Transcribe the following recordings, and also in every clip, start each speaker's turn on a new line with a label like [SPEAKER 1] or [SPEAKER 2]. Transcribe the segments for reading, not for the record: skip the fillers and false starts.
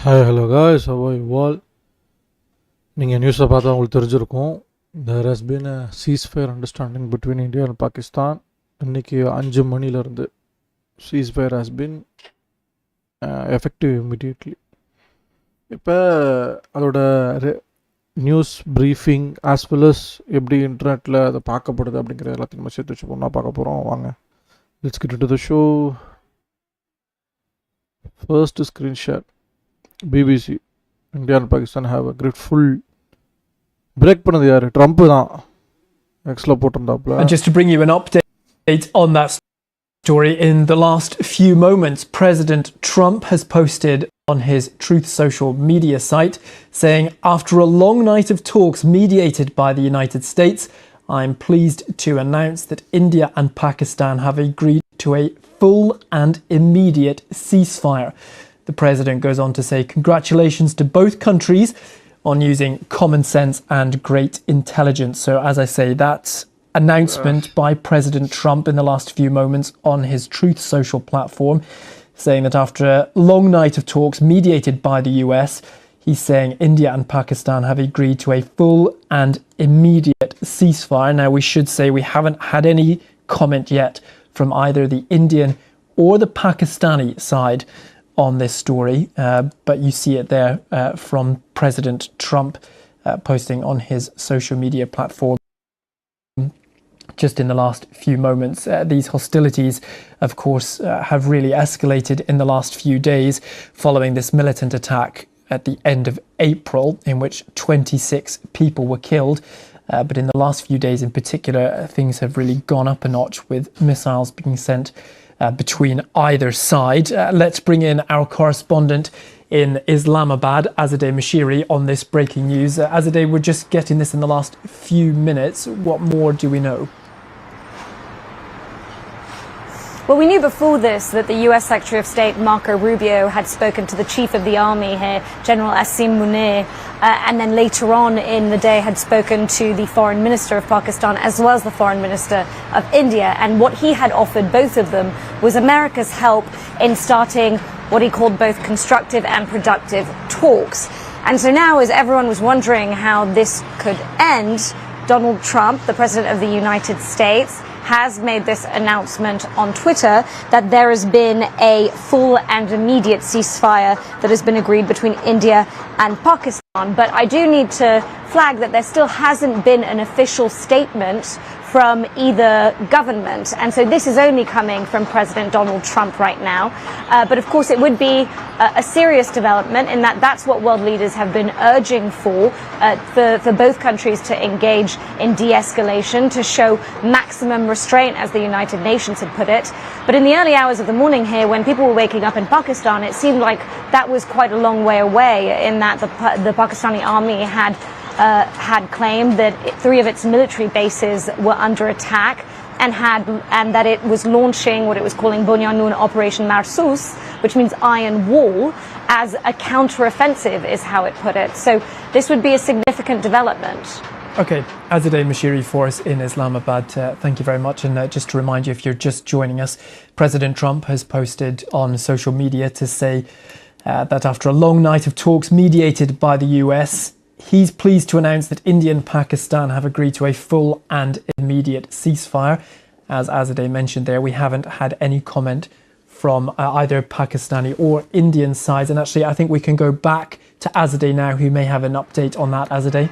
[SPEAKER 1] Hi, hello guys, how are you all? நீங்கள் நியூஸை பார்த்தா உங்களுக்கு தெரிஞ்சிருக்கும். There has been a ceasefire understanding between India and Pakistan. இன்னைக்கு 5 மணிலேருந்து ceasefire has been effective immediately. இப்போ அதோட news briefing as well as எப்படி இன்டர்நெட்டில் அதை பார்க்கப்படுது அப்படிங்கிற எல்லாத்தையும் நம்ம சேர்த்து வச்சு ஒன்றா பார்க்க போகிறோம். வாங்க, let's get into the show. First screen share. BBC, India and Pakistan have a great full break பண்ணது யாரு? ட்ரம்ப் தான் எக்ஸ்ல போட்டிருந்தாப்புல.
[SPEAKER 2] And just to bring you an update on that story, in the last few moments, President Trump has posted on his Truth Social media site saying, after a long night of talks mediated by the United States, I'm pleased to announce that India and Pakistan have agreed to a full and immediate ceasefire. The president goes on to say congratulations to both countries on using common sense and great intelligence. So as I say, that announcement by President Trump in the last few moments on his Truth Social platform, saying that after a long night of talks mediated by the US, he's saying India and Pakistan have agreed to a full and immediate ceasefire. Now, we should say we haven't had any comment yet from either the Indian or the Pakistani side on this story, but you see it there from President Trump posting on his social media platform just in the last few moments. These hostilities, of course, have really escalated in the last few days following this militant attack at the end of April in which 26 people were killed. But in the last few days in particular, things have really gone up a notch with missiles being sent between either side. Let's bring in our correspondent in Islamabad, Azadeh Mashiri, on this breaking news. Azadeh, we're just getting this in the last few minutes. What more do we know?
[SPEAKER 3] Well, we knew before this that the US Secretary of State Marco Rubio had spoken to the Chief of the Army here, General Asim Munir, and then later on in the day had spoken to the Foreign Minister of Pakistan as well as the Foreign Minister of India. And what he had offered both of them was America's help in starting what he called both constructive and productive talks. And so now, as everyone was wondering how this could end, Donald Trump, the President of the United States, has made this announcement on Twitter that there has been a full and immediate ceasefire that has been agreed between India and Pakistan. But I do need to flag that there still hasn't been an official statement from either government. And so this is only coming from President Donald Trump right now. But of course it would be a serious development in that that's what world leaders have been urging for both countries to engage in de-escalation, to show maximum restraint, as the United Nations had put it. But in the early hours of the morning here, when people were waking up in Pakistan, it seemed like that was quite a long way away, in that the Pakistani army had claimed that 3 of its military bases were under attack and that it was launching what it was calling Bunyanun Operation Marsus, which means iron wall, as a counter-offensive is how it put it. So this would be a significant development.
[SPEAKER 2] Okay, Azadeh Mashiri for us in Islamabad. Thank you very much. And just to remind you, if you're just joining us, President Trump has posted on social media to say that after a long night of talks mediated by the US, he's pleased to announce that India and Pakistan have agreed to a full and immediate ceasefire. As Azadeh mentioned there, we haven't had any comment from either Pakistani or Indian sides. And actually, I think we can go back to Azadeh now, who may have an update on that. Azadeh?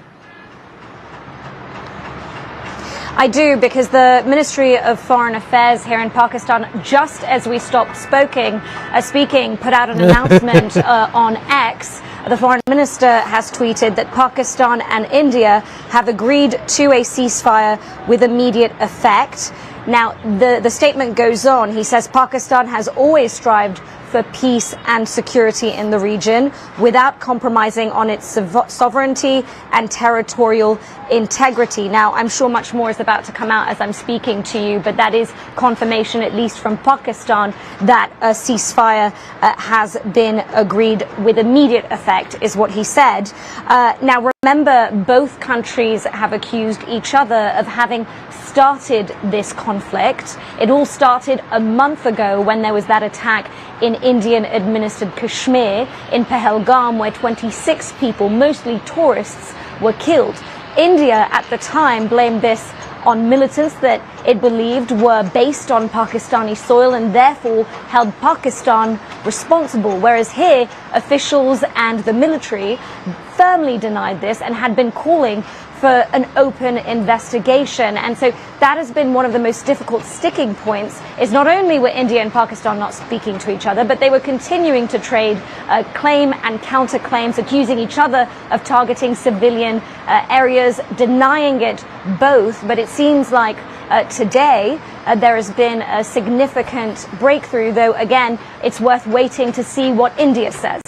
[SPEAKER 3] I do, because the Ministry of Foreign Affairs here in Pakistan, just as we stopped speaking, put out an announcement on X. The Foreign Minister has tweeted that Pakistan and India have agreed to a ceasefire with immediate effect. Now, the statement goes on. He says Pakistan has always strived for peace and security in the region without compromising on its sovereignty and territorial integrity. Now, I'm sure much more is about to come out as I'm speaking to you, but that is confirmation, at least from Pakistan, that a ceasefire has been agreed with immediate effect, is what he said. Now, remember, both countries have accused each other of having started this conflict. It all started a month ago when there was that attack in Indian-administered Kashmir in Pahalgam, where 26 people, mostly tourists, were killed. India at the time blamed this on militants that it believed were based on Pakistani soil and therefore held Pakistan responsible, whereas here officials and the military firmly denied this and had been calling for an open investigation. And so that has been one of the most difficult sticking points, is not only were India and Pakistan not speaking to each other, but they were continuing to trade claim and counterclaims, accusing each other of targeting civilian areas, denying it both. But it seems like today there has been a significant breakthrough, though again, it's worth waiting to see what India says.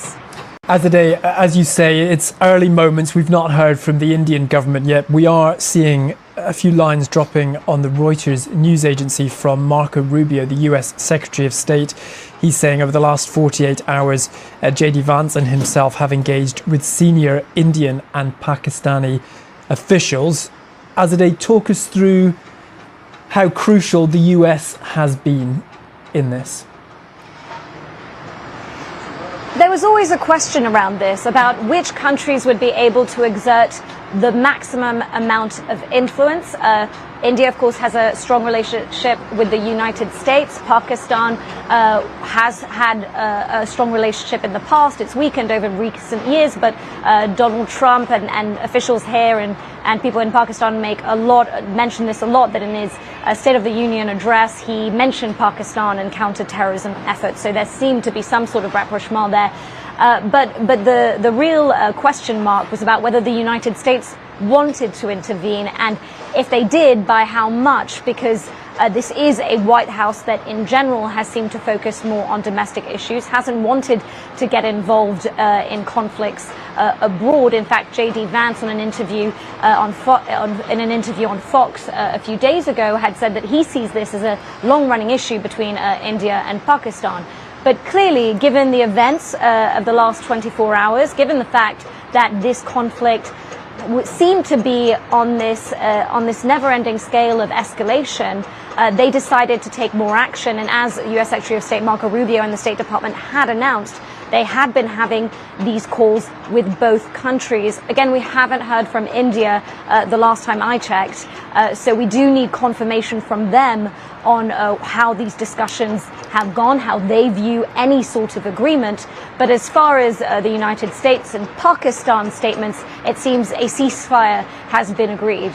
[SPEAKER 2] Azadeh, as you say, it's early moments. We've not heard from the Indian government yet. We are seeing a few lines dropping on the Reuters news agency from Marco Rubio, the US Secretary of State. He's saying over the last 48 hours, J.D. Vance and himself have engaged with senior Indian and Pakistani officials. Azadeh, talk us through how crucial the US has been in this.
[SPEAKER 3] There was always a question around this, about which countries would be able to exert the maximum amount of influence. India, of course, has a strong relationship with the United States. Pakistan has had a strong relationship in the past. It's weakened over recent years, but Donald Trump and officials here and people in Pakistan mention this a lot, that in his State of the Union address, he mentioned Pakistan and counter-terrorism efforts. So there seemed to be some sort of rapprochement there. But the real question mark was about whether the United States wanted to intervene, and if they did, by how much, because this is a White House that in general has seemed to focus more on domestic issues, hasn't wanted to get involved in conflicts abroad. In fact, J.D. Vance, in an interview on Fox a few days ago, had said that he sees this as a long-running issue between India and Pakistan. But clearly, given the events of the last 24 hours, given the fact that this conflict seemed to be on this never-ending scale of escalation, they decided to take more action. And as U.S. Secretary of State Marco Rubio and the State Department had announced, they had been having these calls with both countries. Again, we haven't heard from India the last time I checked, so we do need confirmation from them on how these discussions have gone, how they view any sort of agreement. But as far as the United States and Pakistan statements, it seems a ceasefire has been agreed.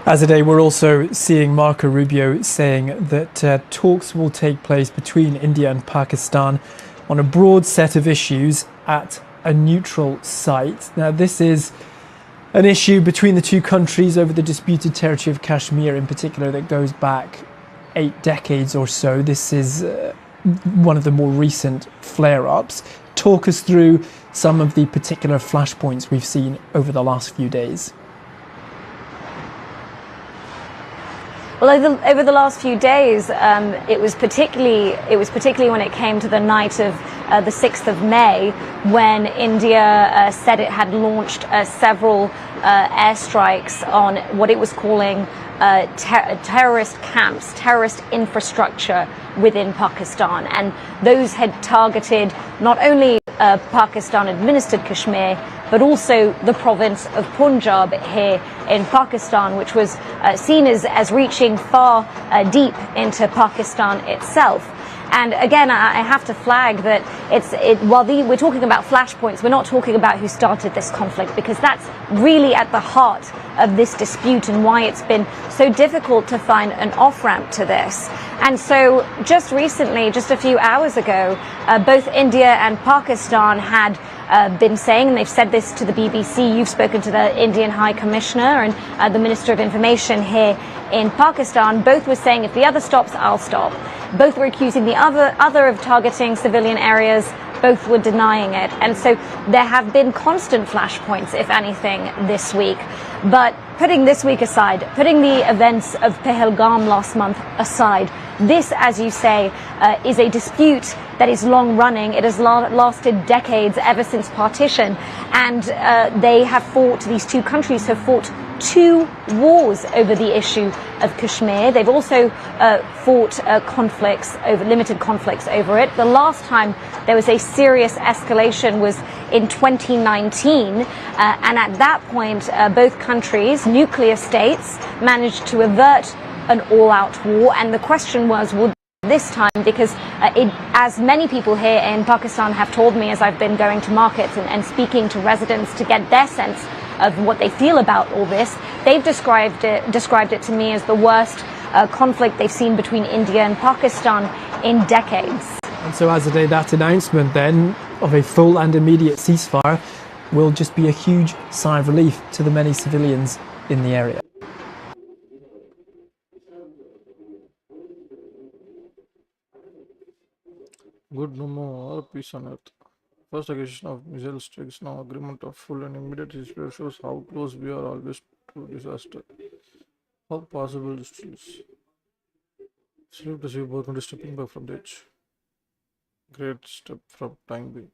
[SPEAKER 2] Azadeh, we're also seeing Marco Rubio saying that talks will take place between India and Pakistan on a broad set of issues at a neutral site. Now, this is an issue between the two countries over the disputed territory of Kashmir in particular that goes back 8 decades or so. This is one of the more recent flare-ups. Talk us through some of the particular flashpoints we've seen over the last few days.
[SPEAKER 3] Well, over the last few days, it was particularly when it came to the night of the 6th of May, when India said it had launched several airstrikes on what it was calling terrorist camps, terrorist infrastructure within Pakistan. And those had targeted not only Pakistan-administered Kashmir, but also the province of Punjab here in Pakistan, which was seen as reaching far deep into Pakistan itself. And again, I have to flag that while we're talking about flashpoints, we're not talking about who started this conflict, because that's really at the heart of this dispute and why it's been so difficult to find an off-ramp to this. And so just recently, just a few hours ago, both India and Pakistan had been saying, and they've said this to the BBC, you've spoken to the Indian High Commissioner and the Minister of Information here in Pakistan, both were saying, if the other stops, I'll stop. Both were accusing the other of targeting civilian areas. Both were denying it. And so there have been constant flashpoints, if anything, this week. But putting this week aside, putting the events of Pahalgam last month aside, this, as you say, is a dispute that is long running. It has lasted decades, ever since partition. And these two countries have fought 2 wars over the issue of Kashmir. They've also fought limited conflicts over it. The last time there was a serious escalation was in 2019, and at that point, both countries, nuclear states, managed to avert an all-out war. And the question was, would this time, because as many people here in Pakistan have told me as I've been going to markets and speaking to residents to get their sense of what they feel about all this, they've described it to me as the worst conflict they've seen between India and Pakistan in decades.
[SPEAKER 2] And so, Azadeh, that announcement then of a full and immediate ceasefire will just be a huge sigh of relief to the many civilians in the area.
[SPEAKER 1] Good, no more peace on earth. First accusation of missile strikes, now agreement of full and immediate ceasefire shows how close we are always to disaster. How possible this is. Salute to see both countries stepping back from the edge. Great step from time being.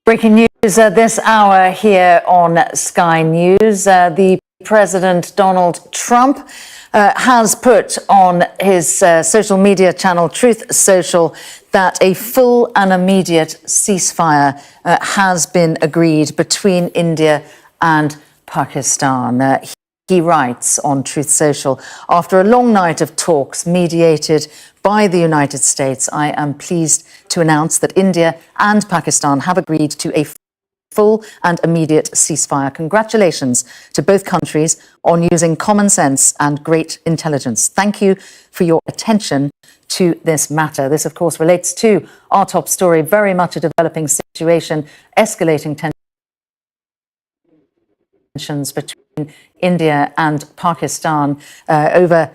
[SPEAKER 4] Breaking news this hour here on Sky News. The President Donald Trump has put on his social media channel Truth Social that a full and immediate ceasefire has been agreed between India and Pakistan. He writes on Truth Social, after a long night of talks mediated by the United States, I am pleased to announce that India and Pakistan have agreed to a full and immediate ceasefire. Congratulations to both countries on using common sense and great intelligence. Thank you for your attention to this matter. This, of course, relates to our top story, very much a developing situation, escalating tensions between India and Pakistan over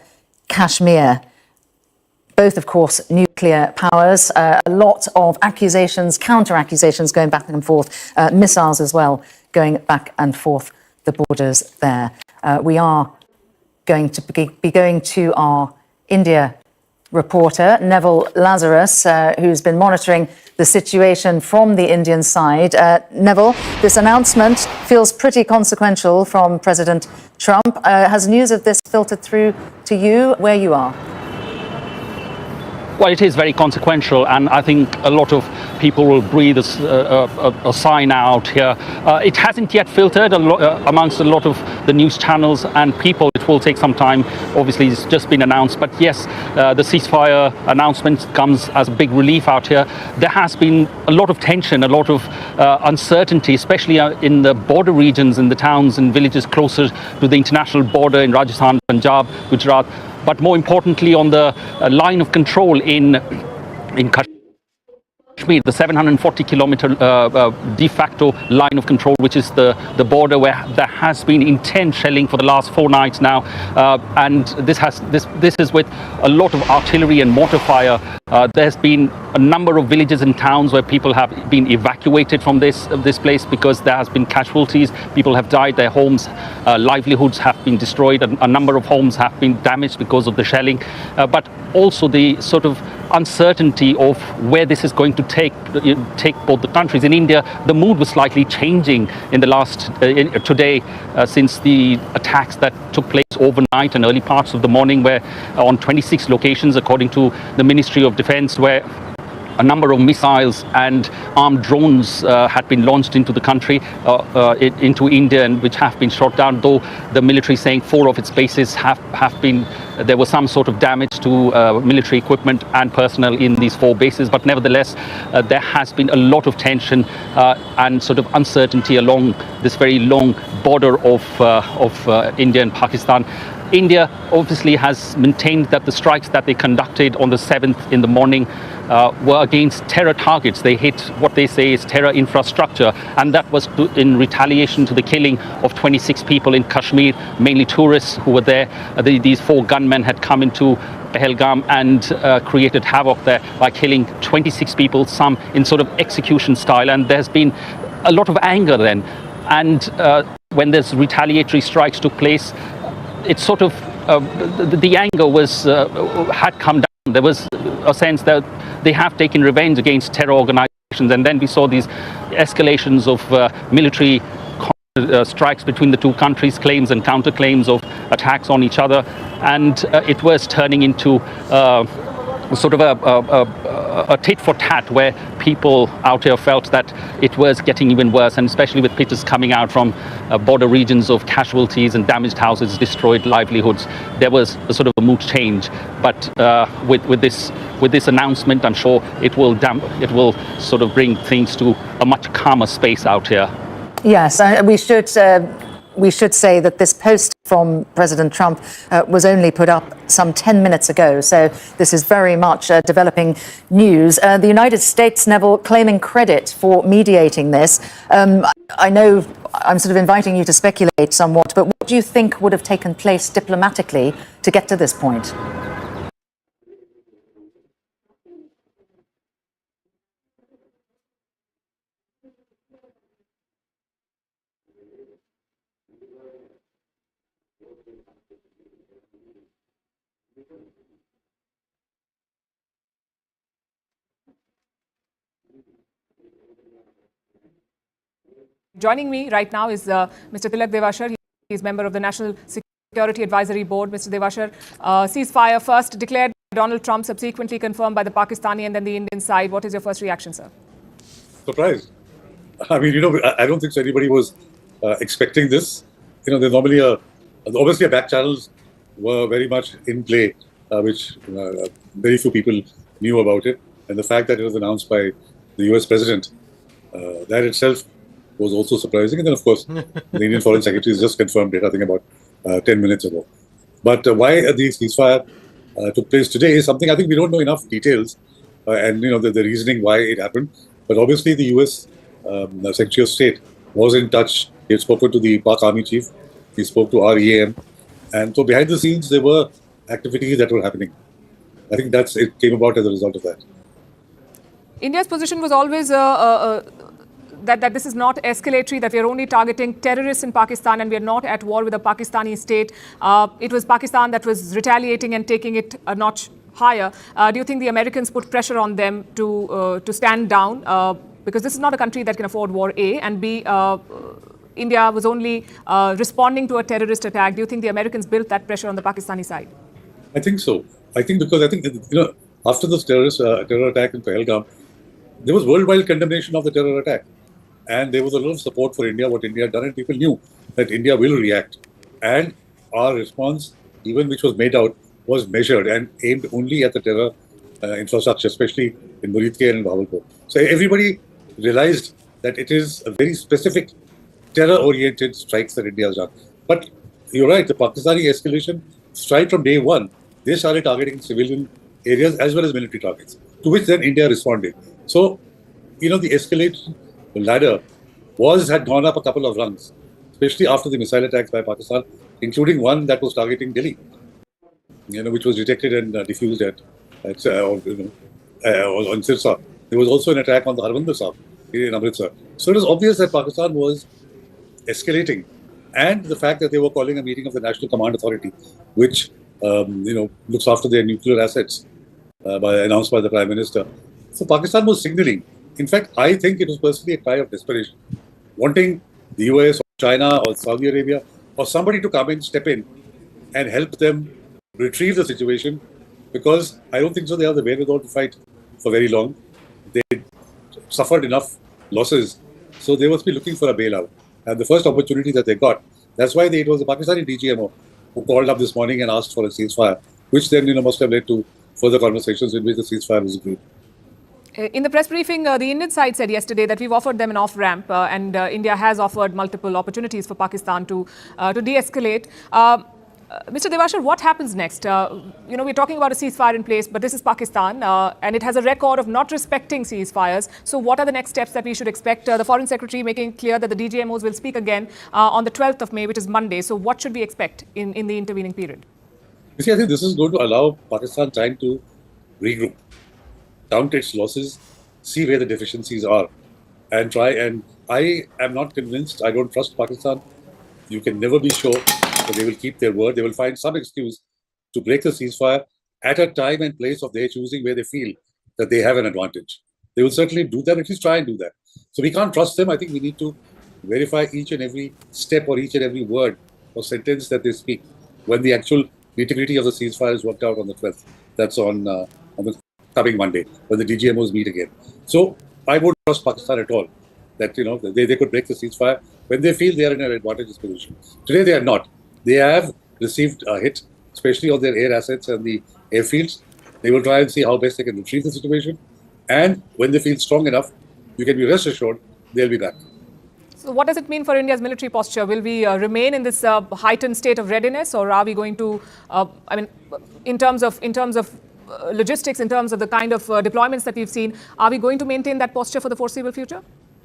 [SPEAKER 4] Kashmir. Both, of course, nuclear powers, a lot of accusations, counter-accusations going back and forth, missiles as well going back and forth the borders there. We are going to be going to our India reporter, Neville Lazarus, who's been monitoring the situation from the Indian side. Neville, this announcement feels pretty consequential from President Trump. Has news of this filtered through to you where you are?
[SPEAKER 5] Well, it is very consequential, and I think a lot of people will breathe a sigh now out here. It hasn't yet filtered amongst a lot of the news channels and people. It will take some time. Obviously, it's just been announced. But yes, the ceasefire announcement comes as a big relief out here. There has been a lot of tension, a lot of uncertainty, especially in the border regions, in the towns and villages closer to the international border in Rajasthan, Punjab, Gujarat. But more importantly, on the line of control in Kashmir, the 740-kilometer de facto line of control, which is the border where there has been intense shelling for the last 4 nights now, and this is with a lot of artillery and mortar fire. There's been a number of villages and towns where people have been evacuated from this place because there has been casualties. People have died, their homes, livelihoods have been destroyed, and a number of homes have been damaged because of the shelling. But also the sort of uncertainty of where this is going to take both the countries. In India, the mood was slightly changing in the last today since the attacks that took place overnight and early parts of the morning, where on 26 locations, according to the Ministry of Defense, where a number of missiles and armed drones had been launched into the country, into India, and which have been shot down, though the military saying 4 of its bases have been, there was some sort of damage to military equipment and personnel in these 4 bases. But nevertheless, there has been a lot of tension and sort of uncertainty along this very long border of India and Pakistan. India obviously has maintained that the strikes that they conducted on the 7th in the morning were against terror targets. They hit what they say is terror infrastructure, and that was in retaliation to the killing of 26 people in Kashmir, mainly tourists who were there. These 4 gunmen had come into Pahalgam and created havoc there by killing 26 people, some in sort of execution style, and there's been a lot of anger then. And when these retaliatory strikes took place, it's sort of the anger was had come down. There was a sense that they have taken revenge against terror organizations, and then we saw these escalations of military strikes between the 2 countries, claims and counterclaims of attacks on each other, and it was turning into sort of a tit for tat, where people out here felt that it was getting even worse, and especially with pictures coming out from border regions of casualties and damaged houses, destroyed livelihoods, there was a sort of a mood change. But with this announcement, I'm sure it will sort of bring things to a much calmer space out here.
[SPEAKER 4] Yes, we should say that this post from President Trump was only put up some 10 minutes ago. So this is very much developing news. The United States, Neville, claiming credit for mediating this. I know I'm sort of inviting you to speculate somewhat, but what do you think would have taken place diplomatically to get to this point?
[SPEAKER 6] Joining me right now is Mr. Tilak Devashar. He is member of the National Security Advisory Board. Mr. Devashar, ceasefire first declared by Donald Trump, subsequently confirmed by the Pakistani and then the Indian side. What is your first reaction, sir?
[SPEAKER 7] Surprised. I mean, I don't think so anybody was expecting this. There's normally obviously back channels were very much in play, which very few people knew about it. And the fact that it was announced by the US president, that itself was also surprising. And then, of course, the Indian Foreign Secretary has just confirmed it, I think about 10 minutes ago. But why the ceasefire took place today is something I think we don't know enough details and, the reasoning why it happened. But obviously, the US Secretary of State was in touch. He had spoken to the Pak Army Chief. He spoke to our EAM. And so behind the scenes, there were activities that were happening. I think it came about as a result of that.
[SPEAKER 6] India's position was always that this is not escalatory, that we are only targeting terrorists in Pakistan and we are not at war with the Pakistani state. It was Pakistan that was retaliating and taking it a notch higher. Do you think the Americans put pressure on them to stand down? Because this is not a country that can afford war, A, and B, India was only responding to a terrorist attack. Do you think the Americans built that pressure on the Pakistani side?
[SPEAKER 7] I think so. Because after this terror attack in Pahalgam, there was worldwide condemnation of the terror attack. And there was a lot of support for India, what India had done, and people knew that India will react. And our response, even which was made out, was measured and aimed only at the terror infrastructure, especially in Muridke and Bahawalpur. So everybody realized that it is a very specific terror-oriented strikes that India has done. But you're right, the Pakistani escalation, strike from day one, they started targeting civilian areas as well as military targets, to which then India responded. So, the escalation ladder had gone up a couple of rungs, especially after the missile attacks by Pakistan, including one that was targeting Delhi, which was detected and diffused on Sirsa. There was also an attack on the Harmandir Sahib in Amritsar. So it was obvious that Pakistan was escalating, and the fact that they were calling a meeting of the National Command Authority, which looks after their nuclear assets, announced by the Prime Minister. So Pakistan was signaling. In fact, I think it was personally a cry of desperation, wanting the US or China or Saudi Arabia or somebody to come in, step in, and help them retrieve the situation, because I don't think so they have the wherewithal to fight for very long. they suffered enough losses, so they must be looking for a bailout. And the first opportunity that they got, that's why it was the Pakistani DGMO who called up this morning and asked for a ceasefire, which then must have led to further conversations in which the ceasefire was agreed.
[SPEAKER 6] In the press briefing, the Indian side said yesterday that we've offered them an off-ramp, and India has offered multiple opportunities for Pakistan to de-escalate. Mr. Devashar, what happens next? We're talking about a ceasefire in place, but this is Pakistan, and it has a record of not respecting ceasefires. So what are the next steps that we should expect? The Foreign Secretary making clear that the DGMOs will speak again on the 12th of May, which is Monday. So what should we expect in the intervening period?
[SPEAKER 7] You see, I think this is going to allow Pakistan time to regroup, count its losses, see where the deficiencies are, and try. And I am not convinced. I don't trust Pakistan. You can never be sure that they will keep their word. They will find some excuse to break the ceasefire at a time and place of their choosing where they feel that they have an advantage. They will certainly do that, at least try and do that. So we can't trust them. I think we need to verify each and every step or each and every word or sentence that they speak when the actual nitty-gritty of the ceasefire is worked out on the 12th. That's on the coming Monday, when the DGMOs meet again. So I won't trust Pakistan at all that they could break the ceasefire when they feel they are in an advantageous position. Today they are not. They have received a hit, especially on their air assets and the airfields. They will try and see how best they can retrieve the situation. And when they feel strong enough, you can be rest assured they'll be back.
[SPEAKER 6] So what does it mean for India's military posture? Will we remain in this heightened state of readiness, or are we going to, in terms of logistics, in terms of the kind of deployments that we've seen, are we going to maintain that posture for the foreseeable future?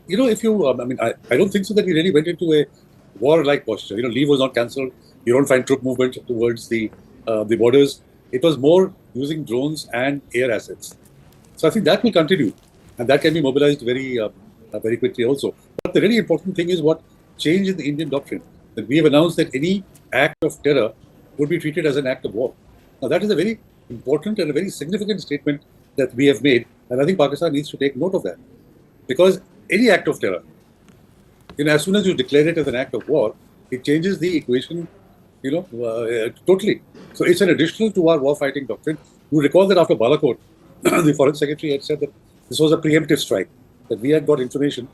[SPEAKER 7] If you, I don't think so that we really went into a war-like posture. Leave was not cancelled. You don't find troop movement towards the borders. It was more using drones and air assets. So I think that will continue, and that can be mobilized very quickly also. But the really important thing is what changed in the Indian doctrine, that we have announced that any act of terror would be treated as an act of war. Now that is a very important and a very significant statement that we have made, and I think Pakistan needs to take note of that. Because any act of terror, as soon as you declare it as an act of war, it changes the equation, totally. So it's an additional to our war-fighting doctrine. You recall that after Balakot, the Foreign Secretary had said that this was a preemptive strike, that we had got information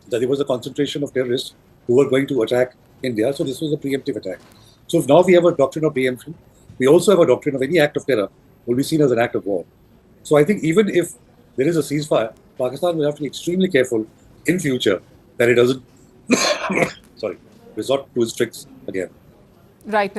[SPEAKER 7] that there was a concentration of terrorists who were going to attack India. So this was a preemptive attack. So if now we have a doctrine of preemption, we also have a doctrine of any act of terror will be seen as an act of war. So I think even if there is a ceasefire, Pakistan will have to be extremely careful in future that it doesn't resort to its tricks again.
[SPEAKER 6] Right.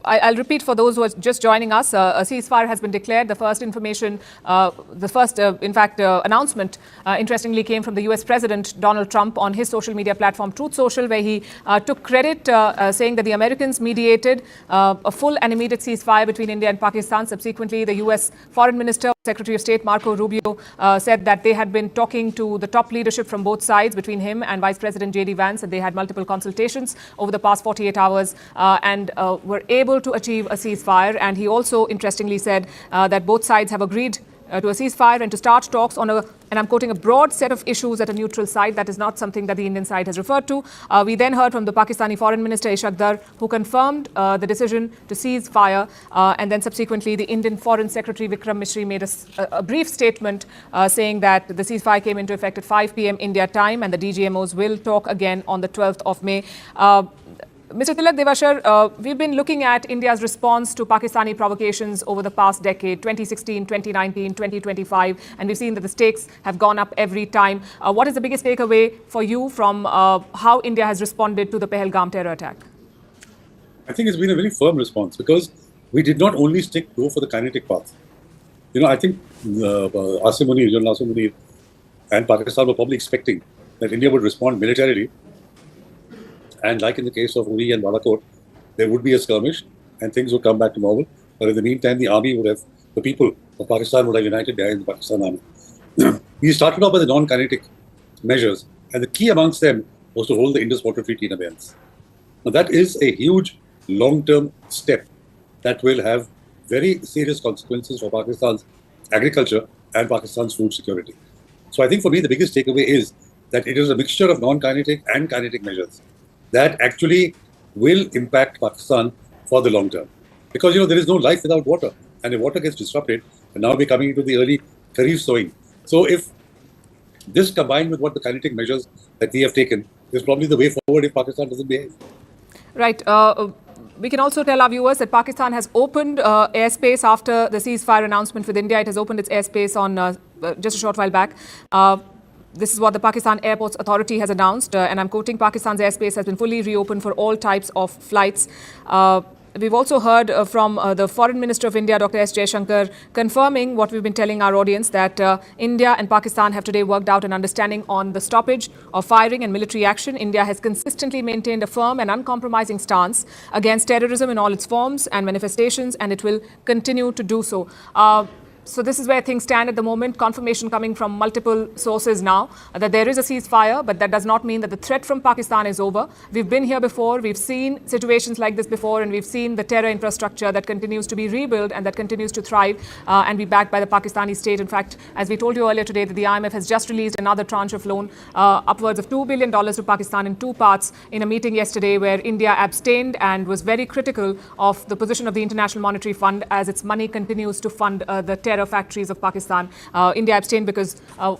[SPEAKER 6] I'll repeat for those who are just joining us. A ceasefire has been declared. The first information, announcement, interestingly, came from the US President Donald Trump on his social media platform, Truth Social, where he took credit, saying that the Americans mediated a full and immediate ceasefire between India and Pakistan. Subsequently, the US Foreign Minister, Secretary of State Marco Rubio, said that they had been talking to the top leadership from both sides, between him and Vice President J.D. Vance, and they had multiple consultations over the past 48 hours and were able to achieve a ceasefire. And he also interestingly said that both sides have agreed to a ceasefire and to start talks on and I'm quoting, a broad set of issues at a neutral side. That is not something that the Indian side has referred to. We then heard from the Pakistani Foreign Minister Ishaq Dar, who confirmed the decision to cease fire. And then subsequently, the Indian Foreign Secretary Vikram Misri made a brief statement saying that the ceasefire came into effect at 5 p.m. India time, and the DGMOs will talk again on the 12th of May. Mr. Tilak Devashar, we've been looking at India's response to Pakistani provocations over the past decade, 2016, 2019, 2025, and we've seen that the stakes have gone up every time. What is the biggest takeaway for you from how India has responded to the Pahalgam terror attack?
[SPEAKER 7] I think it's been a very firm response because we did not only go for the kinetic path. I think General Asim Munir and Pakistan were probably expecting that India would respond militarily. And like in the case of Uri and Balakot, there would be a skirmish and things would come back to normal. But in the meantime, the people of Pakistan would have united behind the Pakistan army. We started off with the non-kinetic measures, and the key amongst them was to hold the Indus Water Treaty in abeyance. Now that is a huge long-term step that will have very serious consequences for Pakistan's agriculture and Pakistan's food security. So I think for me, the biggest takeaway is that it is a mixture of non-kinetic and kinetic measures that actually will impact Pakistan for the long term. Because, there is no life without water. And if water gets disrupted, and now we're coming into the early kharif sowing. So if this combined with what the kinetic measures that we have taken is probably the way forward if Pakistan doesn't behave.
[SPEAKER 6] Right. We can also tell our viewers that Pakistan has opened airspace after the ceasefire announcement with India. It has opened its airspace on just a short while back. This is what the Pakistan Airports Authority has announced, and I'm quoting, Pakistan's airspace has been fully reopened for all types of flights. We've also heard from the Foreign Minister of India, Dr. S. Jaishankar, confirming what we've been telling our audience, that India and Pakistan have today worked out an understanding on the stoppage of firing and military action. India has consistently maintained a firm and uncompromising stance against terrorism in all its forms and manifestations, and it will continue to do so. So this is where things stand at the moment. Confirmation coming from multiple sources now that there is a ceasefire, but that does not mean that the threat from Pakistan is over. We've been here before. We've seen situations like this before, and we've seen the terror infrastructure that continues to be rebuilt and that continues to thrive and be backed by the Pakistani state. In fact, as we told you earlier today, that the IMF has just released another tranche of loan, upwards of $2 billion to Pakistan in two parts, in a meeting yesterday where India abstained and was very critical of the position of the International Monetary Fund as its money continues to fund the terror factories of Pakistan. India abstained because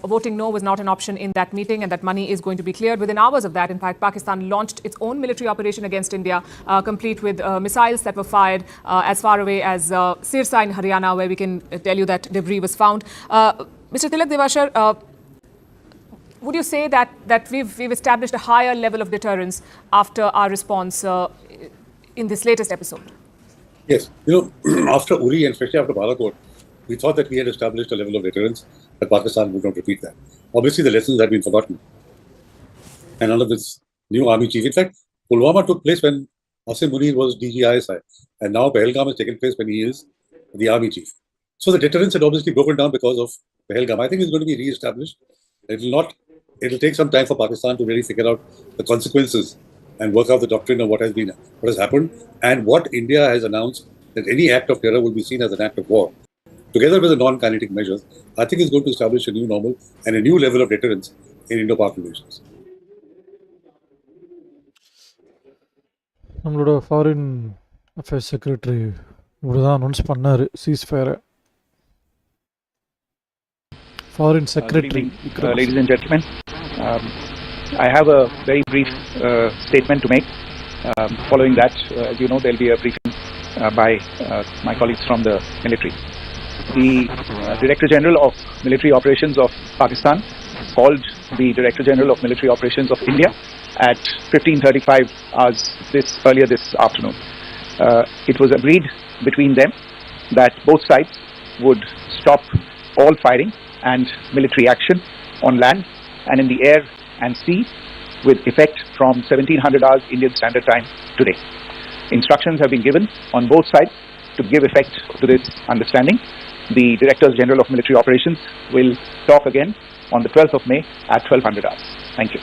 [SPEAKER 6] voting no was not an option in that meeting, and that money is going to be cleared within hours of that. In fact, Pakistan launched its own military operation against India, complete with missiles that were fired as far away as Sirsa in Haryana, where we can tell you that debris was found. Mr. Tilak Devashar, would you say that we've established a higher level of deterrence after our response in this latest episode?
[SPEAKER 7] Yes, after Uri and especially after Balakot, we thought that we had established a level of deterrence, but Pakistan would not repeat that. Obviously, the lessons have been forgotten. And under this new army chief, in fact, Pulwama took place when Asim Munir was DG-ISI, and now Pahalgam has taken place when he is the army chief. So the deterrence had obviously broken down because of Pahalgam. I think it's going to be re-established. It'll take some time for Pakistan to really figure out the consequences and work out the doctrine of what has happened, and what India has announced, that any act of terror will be seen as an act of war. Together with the non-kinetic measures, I think it's going to establish a new normal and a new level of deterrence in Indo-Pak relations.
[SPEAKER 1] நம்மளோட foreign affairs secretary இப்படிதான் announce பண்ணார் சீஸ்ஃபயரை. Foreign secretary.
[SPEAKER 8] Ladies and gentlemen, I have a very brief statement to make. Following that, as you know, there will be a briefing by my colleagues from the military. The Director General of Military Operations of Pakistan called the Director General of Military Operations of India at 15:35 hours earlier this afternoon. It was agreed between them that both sides would stop all firing and military action on land and in the air and sea with effect from 1700 hours Indian Standard Time today. Instructions have been given on both sides to give effect to this understanding. The Directors General of Military Operations will talk again on the 12th of May at 1200 hours. Thank you.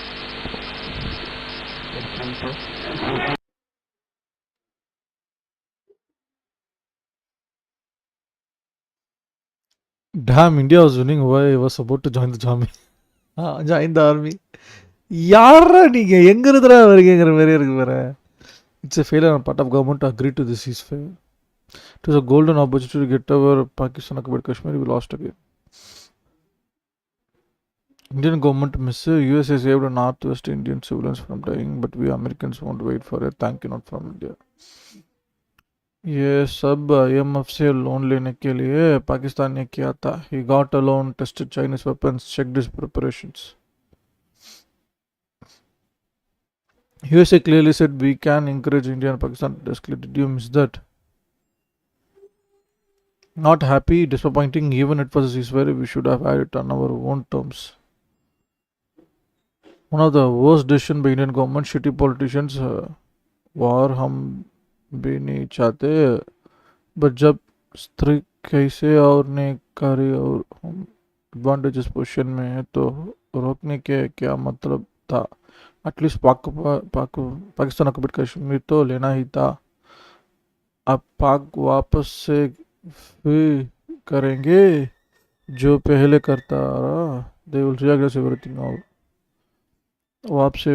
[SPEAKER 1] Damn, India was winning. Why I was about to join the army? Join the army. யாரா நீங்க எங்க இருந்துடா வரீங்கிற மாதிரி இருக்கு வேற. It's a failure on part of government to agree to this ceasefire. It was a golden opportunity to get over Pakistan occupied Kashmir. We lost again. Indian government miss USA saved Northwest Indian civilians from dying, but we Americans won't wait for a thank you note from India. ये सब IMF से loan लेने के लिए पाकिस्तान ने किया था. He got a loan, tested Chinese weapons, checked his preparations. USA clearly said we can encourage India and Pakistan to escalate. Did you miss that? Not happy, disappointing. Even it was a ceasefire, we should have had it on our own terms. One of the worst decisions by Indian government, shitty politicians. War हम भी नहीं चाहते, but जब स्त्री कैसे और ने करी और हम एडवांटेजेस पोजीशन में है तो रोकने के क्या मतलब था. एटलीस्ट पाकिस्तान ऑक्युपाइड कश्मीर तो लेना ही था. अब पाक वापस से भी करेंगे जो पहले करता रहा. दे विल रिएक्ट एवरीथिंग और वाप से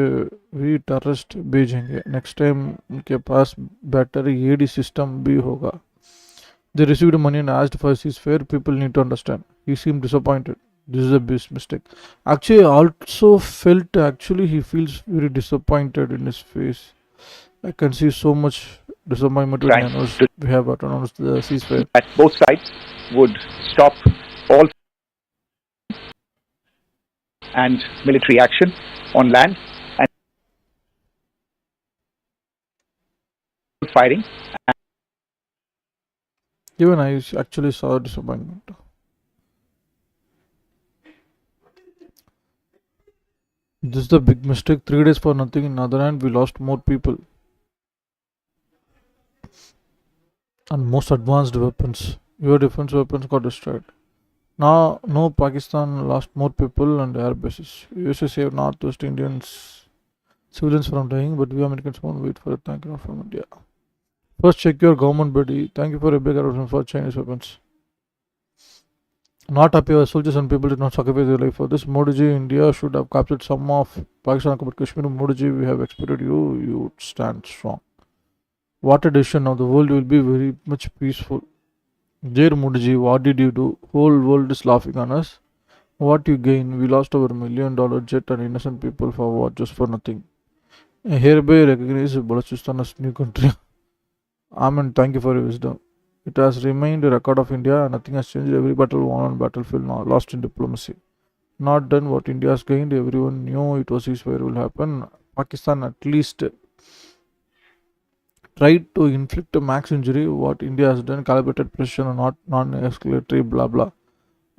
[SPEAKER 1] भी टेररिस्ट भेजेंगे. नेक्स्ट टाइम उनके पास बेटर ईडी सिस्टम भी होगा. They received money and asked for ceasefire. People need to understand. He seemed disappointed. This is a big mistake. Actually, I also felt he feels very disappointed in his face. I can see so much disappointment when
[SPEAKER 8] Right.
[SPEAKER 1] he announced we have announced the ceasefire.
[SPEAKER 8] That both sides would stop all and military action on land and firing.
[SPEAKER 1] Even I actually saw disappointment. This is the big mistake. 3 days for nothing. In other hand, we lost more people and most advanced weapons. Your defense weapons got destroyed. Now, no, Pakistan lost more people and air bases. USA saved Northwest Indians, civilians from dying, but we Americans won't wait for a thank you from India. First, check your government body. Thank you for a big announcement for Chinese weapons. Not happy our soldiers and people did not sacrifice their life for this. Modi ji, India should have captured some of Pakistan occupied Kashmir. Modi ji, we have expected you. You stand strong. What a decision. Now the world will be very much peaceful. Dear Modi ji, what did you do? Whole world is laughing on us. What you gain? We lost our $1 million jet and innocent people for what? Just for nothing. I hereby recognize Balochistan as new country. Amen. Thank you for your wisdom. It has remained a record of India. Nothing has changed. Every battle won on battlefield, now lost in diplomacy. Not done what India has gained. Everyone knew it was ceasefire will happen. Pakistan at least tried to inflict a max injury. What India has done, calibrated precision and not non-escalatory blah blah.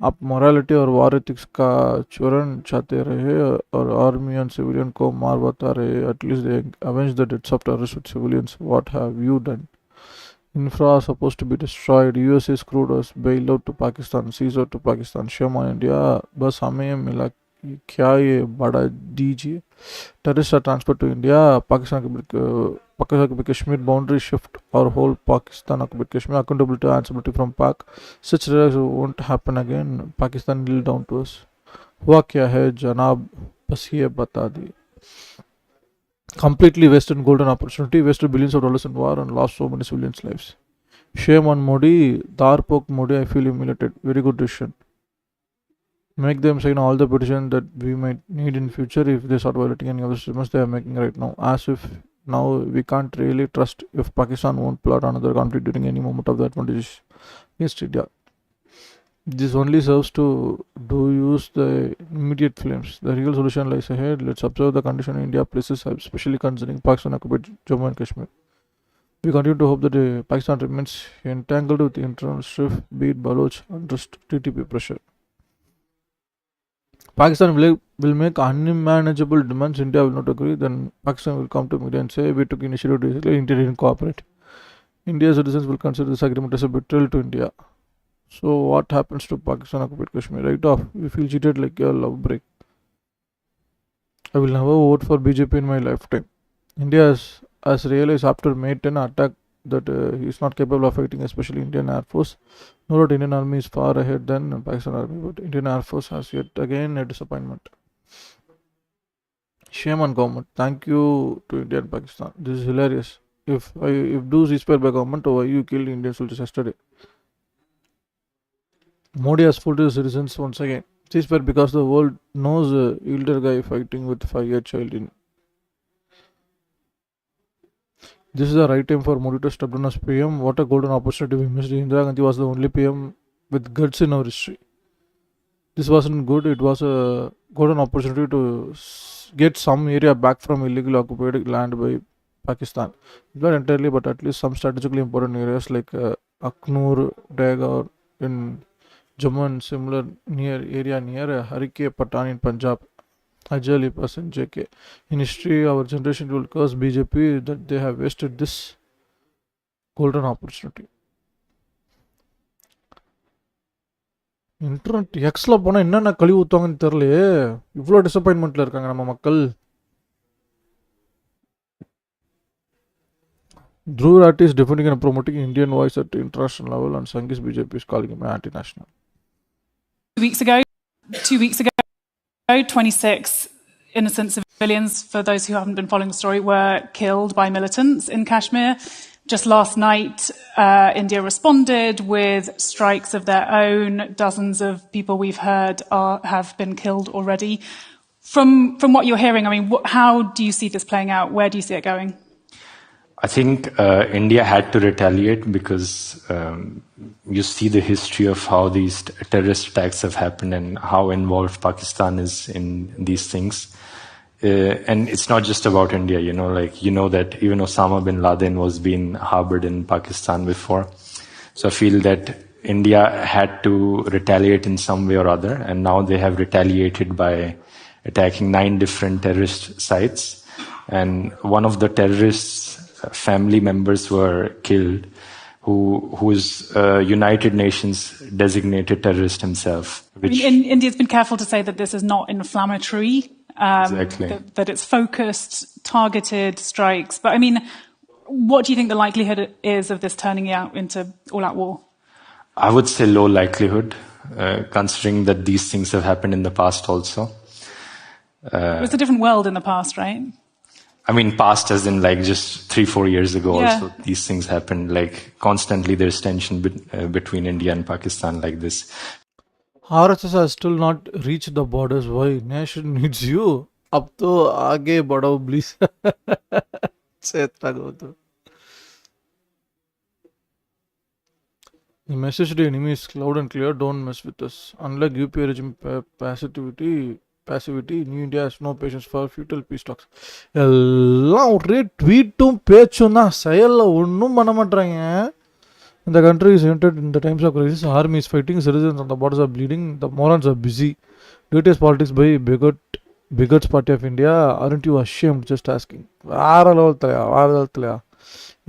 [SPEAKER 1] आप morality और war ethics का चूरन चाहते रहे और army and civilian को मार बता रहे. At least they avenge the deaths of terrorists with civilians. What have you done? Infra are supposed to be destroyed. USA screwed us. Bail out to Pakistan. Seize out to Pakistan. Shame on India. बस हमें मिला क्या ये बड़ा दीजिए. Terrorists are transferred to India. Pakistan Kashmir boundary shift or whole Pakistan occupied Kashmir. Accountability answerability from Pak. Such terrors won't happen again. Pakistan kneel down to us. हुआ क्या है जनाब बस ये बता दिए. Completely wasted golden opportunity, wasted billions of dollars in war and lost so many civilians' lives. Shame on Modi. Darpok Modi, I feel humiliated. Very good decision. Make them sign all the petitions that we might need in future if they start violating any of the systems they are making right now. As if now we can't really trust if Pakistan won't plot another conflict during any moment of the advantages against India. This only serves to use the immediate flames. The real solution lies ahead. Let's observe the condition India places, especially concerning Pakistan occupied Jammu and Kashmir. We continue to hope that Pakistan remains entangled with the internal strife, be it Baloch, unrest, TTP pressure. Pakistan will make unmanageable demands. India will not agree. Then Pakistan will come to media and say, we took initiative to India didn't cooperate. India's citizens will consider this agreement as a betrayal to India. So what happens to Pakistan occupied Kashmir? Right off, we feel cheated like a love break. I will never vote for BJP in my lifetime. India has realized after May 10 attack that he is not capable of fighting, especially Indian Air Force. No doubt Indian Army is far ahead than Pakistan Army, but Indian Air Force has yet again a disappointment. Shame on government. Thank you to India and Pakistan. This is hilarious. If do ceasefire by government, why you killed Indian soldiers yesterday? Modi has fooled his citizens once again. Ceasefire because the world knows a elder guy fighting with 5-year child in. This is the right time for Modi to step down as PM. What a golden opportunity we missed. Indira Gandhi was the only PM with guts in our history. This wasn't good. It was a golden opportunity to get some area back from illegally occupied land by Pakistan. Not entirely, but at least some strategically important areas like Aknoor, Dagar in Jammu and similar near Harike Patan in Punjab, Ajali Pasan JK. In history, our generation will curse BJP that they have wasted this golden opportunity. Internet எக்ஸில் போனால் என்னென்ன கழிவு ஊற்றுவாங்கன்னு தெரியலையே. இவ்வளோ டிசப்பாயின்மெண்ட்டில் இருக்காங்க நம்ம மக்கள். Dhruv Rathi is defending and promoting Indian voice at the international level, and Sanghis BJP is calling him anti-national.
[SPEAKER 9] 2 weeks ago, 26 innocent civilians, for those who haven't been following the story, were killed by militants in Kashmir. Just last night, India responded with strikes of their own. Dozens of people we've heard have been killed already. From what you're hearing, I mean, how do you see this playing out? Where do you see it going?
[SPEAKER 10] I think India had to retaliate because you see the history of how these terrorist attacks have happened and how involved Pakistan is in these things. And it's not just about India, that even Osama bin Laden was being harbored in Pakistan before. So I feel that India had to retaliate in some way or other, and now they have retaliated by attacking 9 different terrorist sites. And one of the terrorists' family members were killed, who is United Nations designated terrorist himself.
[SPEAKER 9] India's been careful to say that this is not inflammatory.
[SPEAKER 10] Exactly.
[SPEAKER 9] That it's focused, targeted strikes. But I mean, what do you think the likelihood is of this turning out into all-out war?
[SPEAKER 10] I would say low likelihood, considering that these things have happened in the past also.
[SPEAKER 9] It was a different world in the past, right?
[SPEAKER 10] I mean, past as in just 3-4 years ago
[SPEAKER 9] Yeah.
[SPEAKER 10] also, these things happened. Constantly there's tension between India and Pakistan like this.
[SPEAKER 1] RSS has still not reached the borders. Why? Nation needs you. Ab to aage badao, please. The message to the enemy is loud and clear. Don't mess with us. Unlike UPA regime passivity, New India has no patience for futile peace talks. எல்லாம் ஒரே ட்வீட்டும் பேச்சும் தான், செயலில் ஒன்றும் பண்ண மாட்டாங்க. The country is entered in the times of crisis. Army is fighting, citizens on the borders are bleeding, the morons are busy. Dirtiest politics by bigots party of India. Aren't you ashamed? Just asking. வேற லெவல்லையா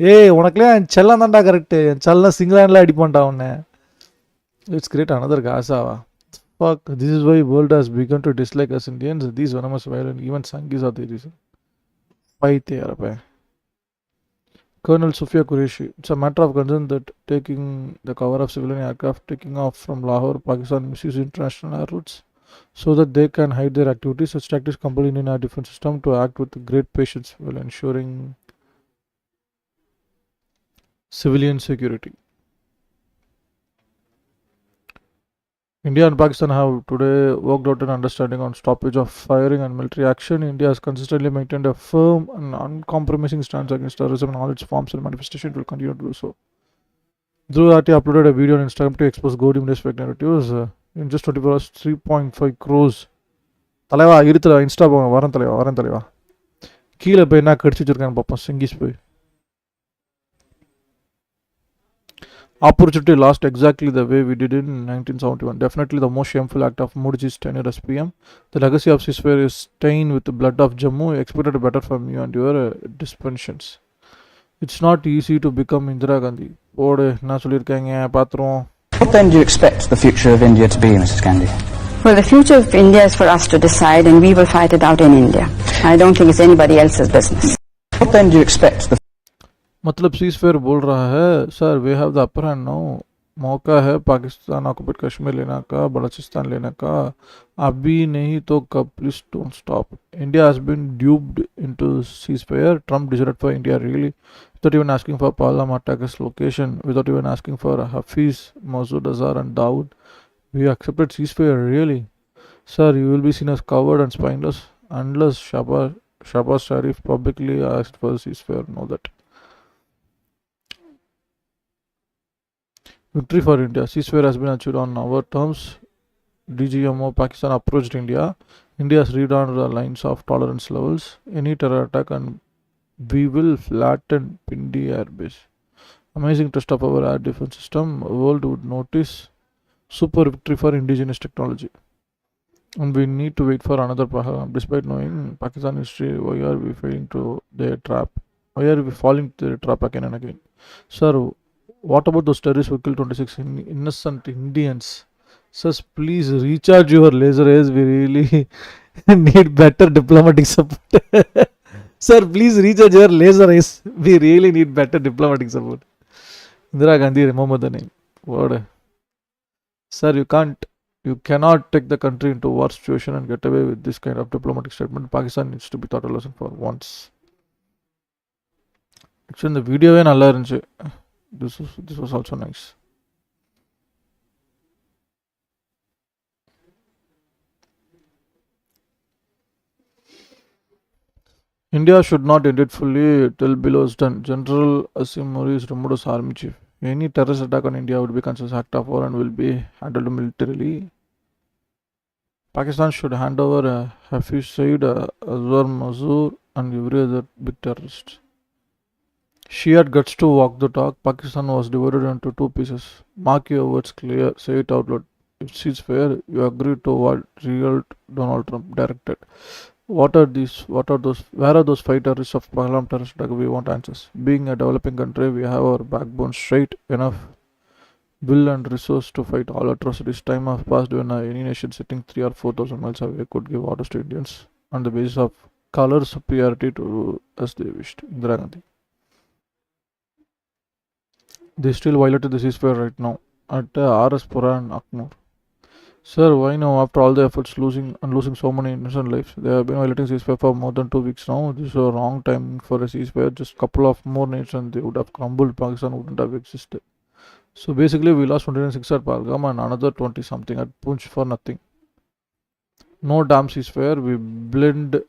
[SPEAKER 1] ஏய், உனக்குலாம் என் செல்லம் தான்டா correct. என் செல்லம் சிங்கிளாண்டில் அடிப்பான்டா உன்னை. Let's create another Gaza. Fuck, this is why world has begun to dislike us Indians. These venomous violent, even Sangis are the reason. Fight here. Colonel Sufia Qureshi, it's a matter of concern that taking the cover of civilian aircraft taking off from Lahore, Pakistan misuse international air routes so that they can hide their activities. Such tactics compel Indian air defense system to act with great patience while ensuring civilian security. India and Pakistan have today worked out an understanding on stoppage of firing and military action. India has consistently maintained a firm and uncompromising stance against terrorism in all its forms and manifestations. It will continue to do so. Dhruv Rathi uploaded a video on Instagram to expose Gaudium Days fake narratives. In just 24 hours, 3.5 crores. தலைவா இருத்துல Insta போங்க, வரேன் தலைவா. கீழே போய் என்ன கடிச்சு வச்சிருக்கான்னு பார்ப்போம். சிங்கிஸ் போய். Opportunity lost exactly the way we did in 1971. Definitely the most shameful act of Modi's tenure as PM. The legacy of CEASEFIRE is stained with the blood of Jammu. I expected better from you and your dispensions. It's not easy to become Indira Gandhi. What
[SPEAKER 11] then do you expect the future of India to be, Mrs. Gandhi?
[SPEAKER 12] Well, the future of India is for us to decide, and we will fight it out in India. I don't think it's anybody else's business.
[SPEAKER 11] What then do you expect the
[SPEAKER 1] मतलब ceasefire बोल रहा है, sir way have the upper hand now. मौका है Pakistan occupied Kashmir लेने का, बलूचिस्तान लेने का. अभी नहीं तो कब? Please don't stop. India has been duped into ceasefire. Trump decided for India really without even asking for Palam attackers location, without even asking for Hafiz, Masood Azhar and Dawood. We accepted ceasefire really? Sir, you will be seen as coward and spineless unless Shahbaz Sharif publicly asked for ceasefire. Know that. Victory for India. Ceasefire has been achieved on our terms. DGMO Pakistan approached India. India has redrawn the lines of tolerance levels. Any terror attack and we will flatten Pindi airbase. Amazing test of our air defense system. World would notice. Super victory for indigenous technology. And we need to wait for another Pahalgam. Despite knowing Pakistan history, why are we falling to their trap? Why are we falling to their trap again and again? Sir, what about those terrorists who killed 26 innocent Indians? Sir, please recharge your laser rays. We really need better diplomatic support. Sir, please recharge your laser rays. We really need better diplomatic support. Indira Gandhi, remember the name. What? Sir, you cannot take the country into war situation and get away with this kind of diplomatic statement. Pakistan needs to be taught a lesson for once. Actually இந்த வீடியோவே நல்லா இருந்துச்சு. This was also nice. India should not end it fully till below is done. General Asim Mori is removed as army chief. Any terrorist attack on India would be considered act of war and will be handled militarily. Pakistan should hand over Hafiz Saeed, Azwar Mazur and every other big terrorist. She had guts to walk the talk. Pakistan was divided into two pieces. Mark your words clear. Say it out loud. If ceasefire, you agree to what real Donald Trump directed. What are these? What are those? Where are those five terrorists of Pahalgam terrorist attack? We want answers. Being a developing country, we have our backbone straight enough, will and resource to fight all atrocities. Time has passed when any nation sitting 3 or 4,000 miles away could give orders to Indians on the basis of color superiority to as they wished. Indira Gandhi. They still violated the ceasefire right now at RS Pura and Aknur. Sir, why now after all the efforts losing so many innocent lives? They have been violating ceasefire for more than 2 weeks now. This is a wrong time for a ceasefire. Just a couple of more nations they would have crumbled. Pakistan wouldn't have existed. So basically we lost 106 at Pahalgam and another 20 something at Poonch for nothing. No damn ceasefire. We bled,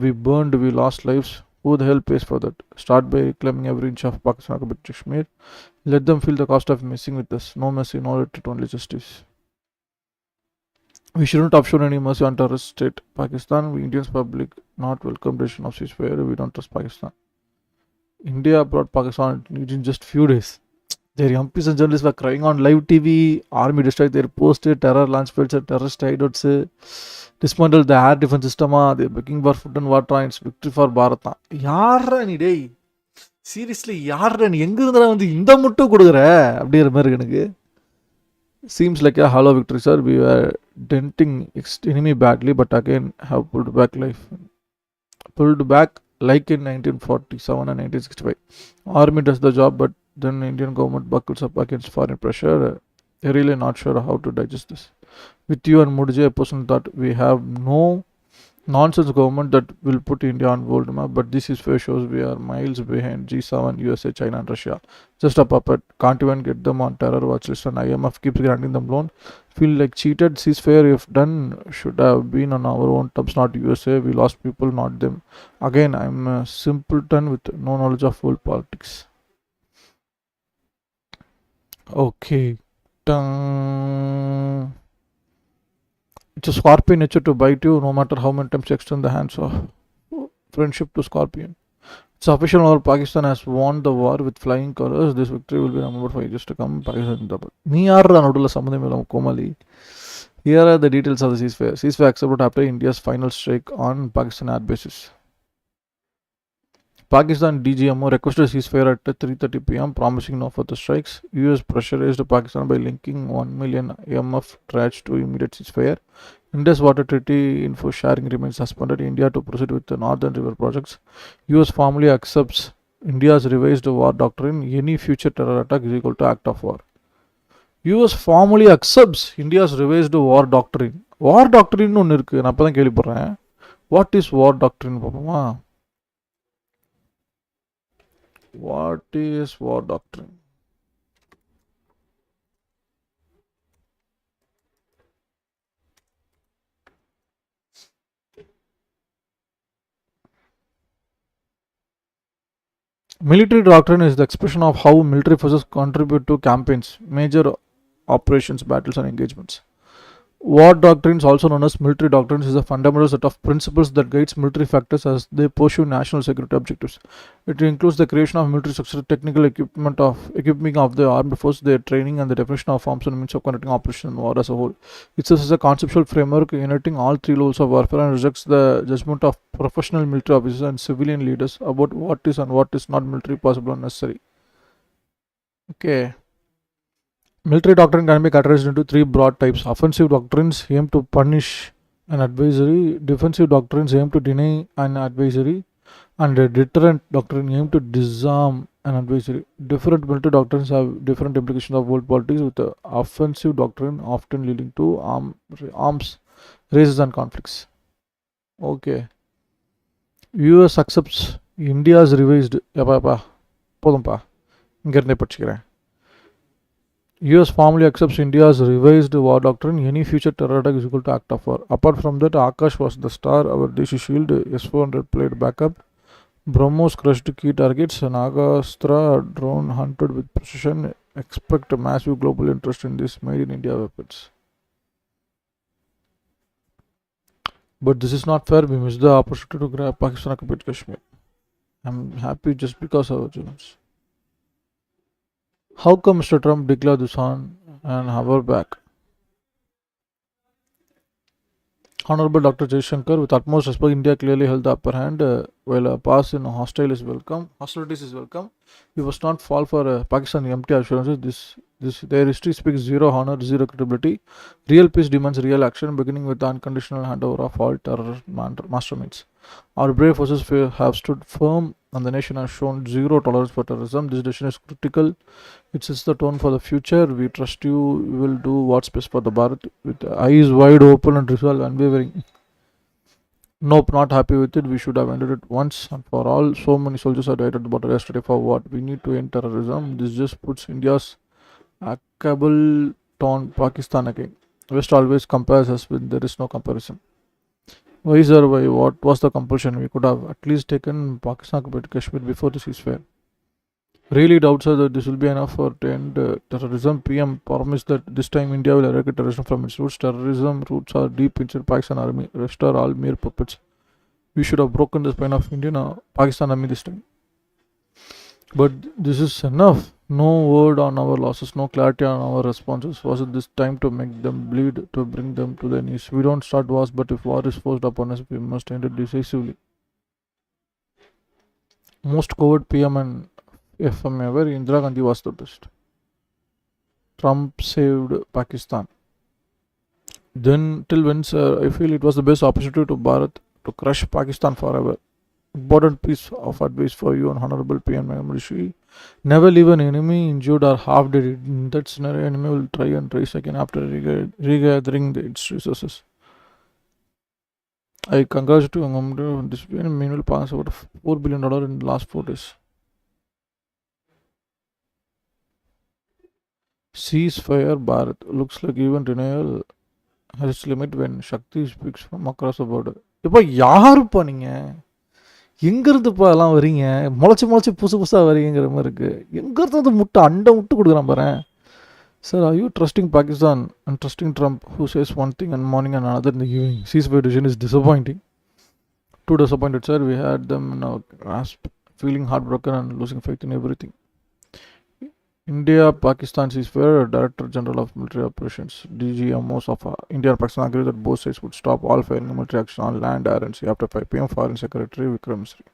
[SPEAKER 1] we burned, we lost lives. Who the hell pays for that? Start by reclaiming every inch of Pakistan by Kashmir. Let them feel the cost of messing with us. No mercy, no retreat, only justice. We shouldn't have shown any mercy on terrorist state Pakistan. We Indians public not welcome decision of ceasefire. We don't trust Pakistan. India brought Pakistan in just few days. Their MPs and journalists were crying on live TV. Army destroyed their post, terror launch pads, terrorist hideouts, dismantled the air defense system. They're begging for food and water. It's victory for Bharat. யாரா நீ டேய், seriously யாரா நீ, எங்க இருந்தா வந்து இந்த முட்டு கொடுக்குற அப்படிங்கிற மாதிரி எனக்கு. Seems like a hollow victory, sir. We were denting enemy badly, but again have pulled back like in 1947 and 1965. Army does the job, but then Indian government buckles up against foreign pressure. They're really not sure how to digest this. With you and Modi, a person thought we have no nonsense government that will put India on world map, but this is fair shows we are miles behind G7, USA, China and Russia. Just a puppet, can't even get them on terror watch list and IMF keeps granting them loan. Feel like cheated. Ceasefire if done should have been on our own terms, not USA. We lost people, not them. Again, I'm a simpleton with no knowledge of world politics. Okay. Dun. It's a scorpion nature to bite you no matter how many times you extend the hands of friendship to scorpion. It's official now, Pakistan has won the war with flying colors. This victory will be remembered for ages to come. Pakistan double. Here are the details of the ceasefire. Ceasefire accepted after India's final strike on Pakistan air bases. Pakistan DGMO requested ceasefire at 3:30 p.m., promising no further strikes. US pressurized Pakistan by linking 1 million IMF trades to immediate ceasefire. Indus Water Treaty info sharing remains suspended. India to proceed with the Northern River projects. US formally accepts India's revised war doctrine. Any future terror attack is equal to act of war. US formally accepts India's revised war doctrine. War doctrine ஒன்று இருக்குது, நான் அப்போ தான் கேள்விப்படுறேன். What is war doctrine பார்ப்போமா? What is war doctrine? Military doctrine is the expression of how military forces contribute to campaigns, major operations, battles and engagements. War doctrines, also known as military doctrines, is a fundamental set of principles that guides military factors as they pursue national security objectives. It includes the creation of military structure, technical equipment of the armed force, their training and the definition of arms and means of conducting operations in war as a whole. It serves as a conceptual framework uniting all three levels of warfare and rejects the judgment of professional military officers and civilian leaders about what is and what is not military possible and necessary. Okay. Military doctrine can be categorized into three broad types. Offensive doctrines aim to punish an adversary, defensive doctrines aim to deny an adversary, and a deterrent doctrine aim to disarm an adversary. Different military doctrines have different implications of world politics, with the offensive doctrine often leading to arms races and conflicts. Okay. US accepts India's revised போதும்பா இங்கேருந்தே படிச்சுக்கிறேன். US formally accepts India's revised war doctrine. Any future terror attack is equal to act of war. Apart from that, Akash was the star. Our Deshi Shield S-400 played backup. BrahMos crushed key targets. Nagastra drone hunted with precision. Expect massive global interest in these made in India weapons. But this is not fair. We missed the opportunity to grab Pakistan occupied Kashmir. I'm happy just because of our journals. How come Mr. Trump declared this on and hover back? Honorable Dr. Jaishankar, with utmost respect, India clearly held the upper hand. While a pass in hostilities is welcome. We must not fall for Pakistan empty assurances. Their history speaks zero honor, zero credibility. Real peace demands real action, beginning with the unconditional handover of all terror masterminds. Our brave forces have stood firm, and the nation has shown zero tolerance for terrorism. This decision is critical. It sets the tone for the future. We trust you will do what's best for the Bharat with eyes wide open and resolve unwavering. Nope, not happy with it. We should have ended it once and for all. So many soldiers are died at the border yesterday for what? We need to end terrorism. This just puts India's accable tone Pakistan again. West always compares us when there is no comparison. Why, sir? Why? What was the compulsion? We could have at least taken Pakistan occupied Kashmir before the ceasefire. Really doubt, sir, that this will be enough for to end terrorism. PM promised that this time India will eradicate terrorism from its roots. Terrorism roots are deep inside Pakistan army. Rest are all mere puppets. We should have broken the spine of Indian Pakistan army this time. But this is enough. No word on our losses, no clarity on our responses. Was it this time to make them bleed, to bring them to their knees? We don't start wars, but if war is forced upon us, we must end it decisively. Most coward PM and FM ever, Indira Gandhi was the best. Trump saved Pakistan. Then, till when, sir, I feel it was the best opportunity to Bharat to crush Pakistan forever. Important piece of advice for you and Honorable PM Rishi. Never leave an enemy injured or half dead. In that scenario, enemy will try and rise again after regathering its resources. I congratulate you on this meanwhile pass about $4 billion in the last 4 days. Ceasefire Bharat. Looks like even denial has its limit when Shakti speaks from across the border. இப்போ யாருப்பா நீங்கள் எங்கேருந்துப்பா எல்லாம் வரீங்க முளைச்சி புதுசாக வரீங்கிற மாதிரி இருக்குது எங்கேருந்து வந்து முட்டை கொடுக்குறான் பாரு sir are you trusting Pakistan and trusting Trump who says one thing in the morning and another in the evening? Ceasefire decision is disappointing. Too disappointed, sir. We had them in our grasp, feeling heartbroken and losing faith in everything. India Pakistan ceasefire. Director General of Military Operations DGMOs of India and Pakistan agreed that both sides would stop all firing military action on land, air and sea after 5 p.m. Foreign Secretary Vikram Misri.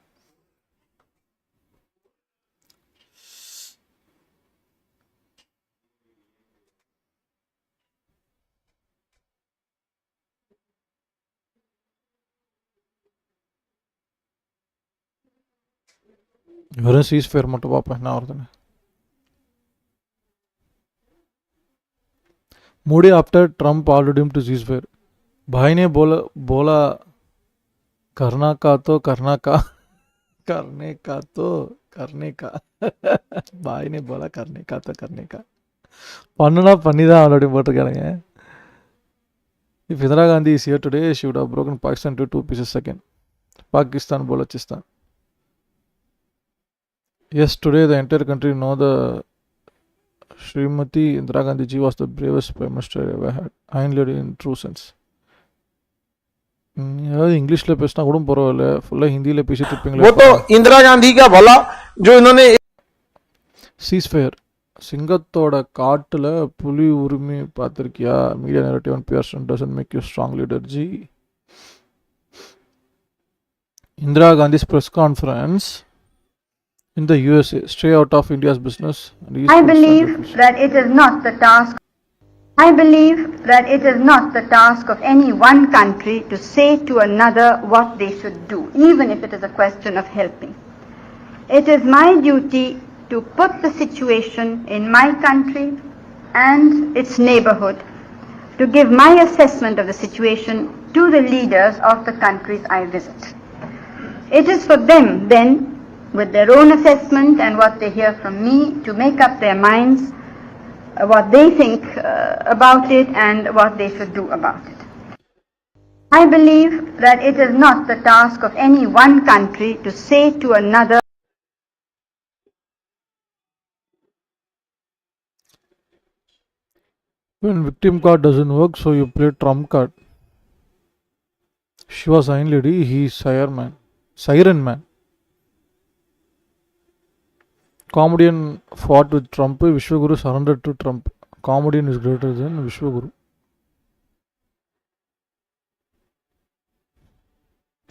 [SPEAKER 1] வெறும் ceasefire மட்டும் பார்ப்பேன் என்ன வருதுன்னு. Modi after Trump ordered him to ceasefire. भाई ने बोला करना का तो करना का करने का तो करने का भाई ने बोला करने का तो करने का பண்ணனா பண்ணிதான் already போட்டிருக்கானுங்க. If Indira Gandhi is here today, she would have broken Pakistan into 2 pieces again. Pakistan, Balochistan. Yes, today the entire country know the Srimati Indira Gandhi ji was the bravest prime minister I ever had. Iron lady in true sense. यार English ले पेशना गुड़म परो ले फुल्ला हिंदी ले पीछे टिप्पिंग ले
[SPEAKER 13] वो तो इंदिरा गांधी का भला जो इन्होंने
[SPEAKER 1] ceasefire சிங்கத்தோட காட்டுல புலி உரிமை பார்த்திருக்கியா media narrative and Pearson doesn't make you strong leader ji. Indira Gandhi's press conference in the USA, stay out of India's business.
[SPEAKER 14] I believe that it is not the task of any one country to say to another what they should do, even if it is a question of helping. It is my duty to put the situation in my country and its neighborhood, to give my assessment of the situation to the leaders of the countries I visit. It is for them then with their own assessment and what they hear from me to make up their minds what they think about it and what they should do about it. I believe that it is not the task of any one country to say to another,
[SPEAKER 1] when victim card doesn't work, so you play trump card. She was Iron Lady, he is Siren Man. Comedian fought with Trump, Vishwaguru surrendered to Trump. Comedian is greater than Vishwaguru.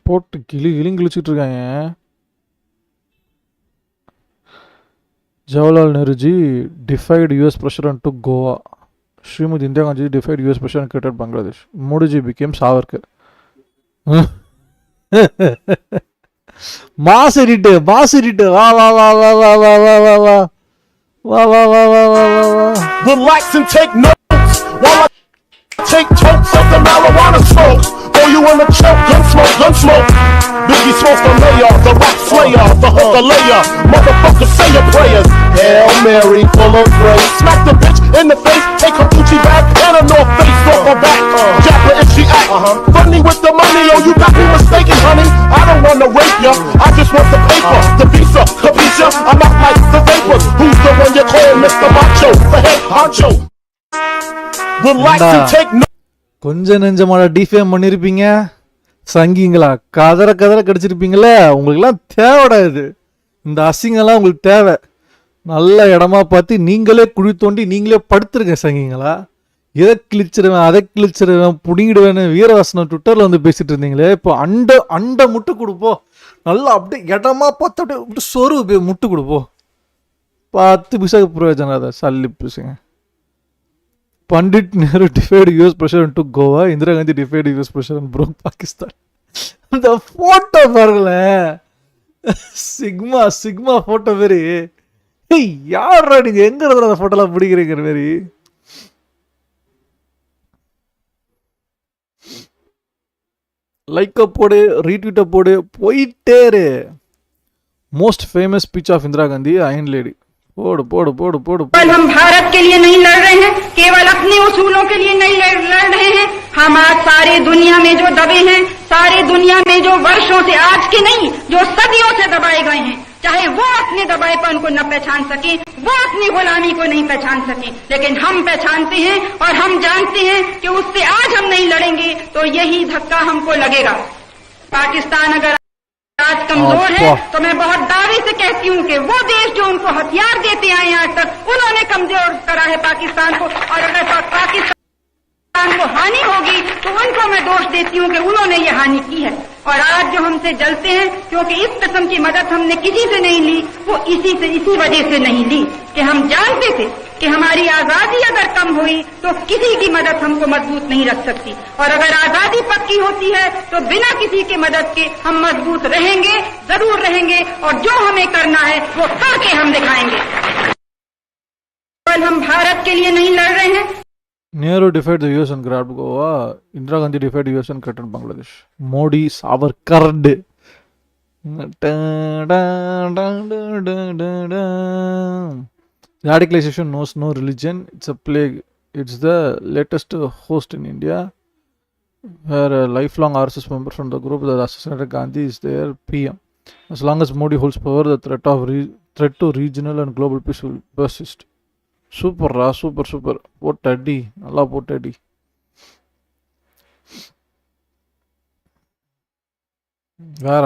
[SPEAKER 1] போட்டு கிழிச்சிட்டு இருக்காங்க. Jawaharlal Nehruji defied US pressure and took Goa. Srimati Indira Gandhi defied US pressure and created Bangladesh. Modiji became Savarkar. Mass edit. Wah.
[SPEAKER 15] Relax and take notes while I take totes of the marijuana smoke. Throw you in the choke, gun smoke. Biggie smokes the mayor, the rock slayer, the hooker layer. Motherfucker, say your prayers. Hail Mary, full of grace. Smack the bitch in the face, take her Gucci bag and a North Face off her back. Jack her if she act funny with the money. Oh, you got me mistaken, honey. I don't wanna rape ya, I just want the paper, the visa, capisha. I'm out like the vapors. Who's the one you call Mr. Macho, the head honcho? Relax and take notes.
[SPEAKER 1] கொஞ்ச நெஞ்சமான defame பண்ணியிருப்பீங்க சங்கிங்களா, கதற கடிச்சிருப்பீங்களே. உங்களுக்குலாம் தேவைடா இது, இந்த அசிங்கெல்லாம் உங்களுக்கு தேவை. நல்ல இடமா பார்த்து நீங்களே குழி தோண்டி நீங்களே படுத்துருங்க சங்கிங்களா. எதை கிழிச்சிருவேன் அதை கிழிச்சிருவேன் புடிங்கிடுவேன்னு வீரவாசனம் ட்விட்டரில் வந்து பேசிட்டு இருந்தீங்களே. இப்போ அண்டை முட்டு கொடுப்போம், நல்லா அப்படியே இடமா பார்த்து அப்படியே சொரு முட்டு கொடுப்போம். 10 பைசாக்கு பிரயோஜனம் அதை சல்லி பேசுங்க. Pandit Nehru defied US pressure and took Goa. Indira Gandhi defied US pressure and broke Pakistan. The photo பாருங்களேன், சிக்மா போட்டோ மாரி. யாரா நீங்க எங்க இருக்கிற அந்த போட்டோலாம் பிடிக்கிறீங்க மாரி. லைக் போடு, ரீட்வீட்டை போடு, போயிட்டே இரு. Most famous speech of Indira Gandhi, iron lady. पोड़
[SPEAKER 16] केवल हम भारत के लिए नहीं लड़ रहे हैं, केवल अपने उसूलों के लिए नहीं लड़ रहे हैं। हम आज सारे दुनिया में जो दबे हैं, सारे दुनिया में जो वर्षों से, आज के नहीं जो सदियों से दबाए गए हैं, चाहे वो अपने दबाएपन को न पहचान सके, वो अपनी गुलामी को नहीं पहचान सके, लेकिन हम पहचानते हैं और हम जानते हैं कि उससे आज हम नहीं लड़ेंगे तो यही धक्का हमको लगेगा। पाकिस्तान अगर आज कमजोर है तो मैं बहुत दावे से कहती हूँ कि वो देश जो उनको हथियार देते आए आज तक, उन्होंने कमजोर करा है पाकिस्तान को। और अगर पाकिस्तान को हानि होगी तो उनको मैं दोष देती हूँ कि उन्होंने ये हानि की है। और आज जो हमसे जलते हैं क्योंकि इस किस्म की मदद हमने किसी से नहीं ली, वो इसी वजह से नहीं ली कि हम जानते थे कि हमारी आजादी अगर कम हुई तो किसी की मदद हमको मजबूत नहीं रख सकती, और अगर आजादी पक्की होती है तो बिना किसी की मदद के हम मजबूत रहेंगे, जरूर रहेंगे, और जो हमें करना है वो करके हम दिखाएंगे। केवल हम भारत के लिए नहीं लड़ रहे हैं।
[SPEAKER 1] Nehru defied the US and grabbed Goa. Indira Gandhi defied US and created Bangladesh. Modi Savarkar. Radicalization knows no religion. It's a plague. It's the latest host in India, where a lifelong RSS member from the group that assassinated Gandhi is their PM. As long as Modi holds power, the threat to regional and global peace will persist. Super போட்டடி, நல்லா போட்டடி. வேற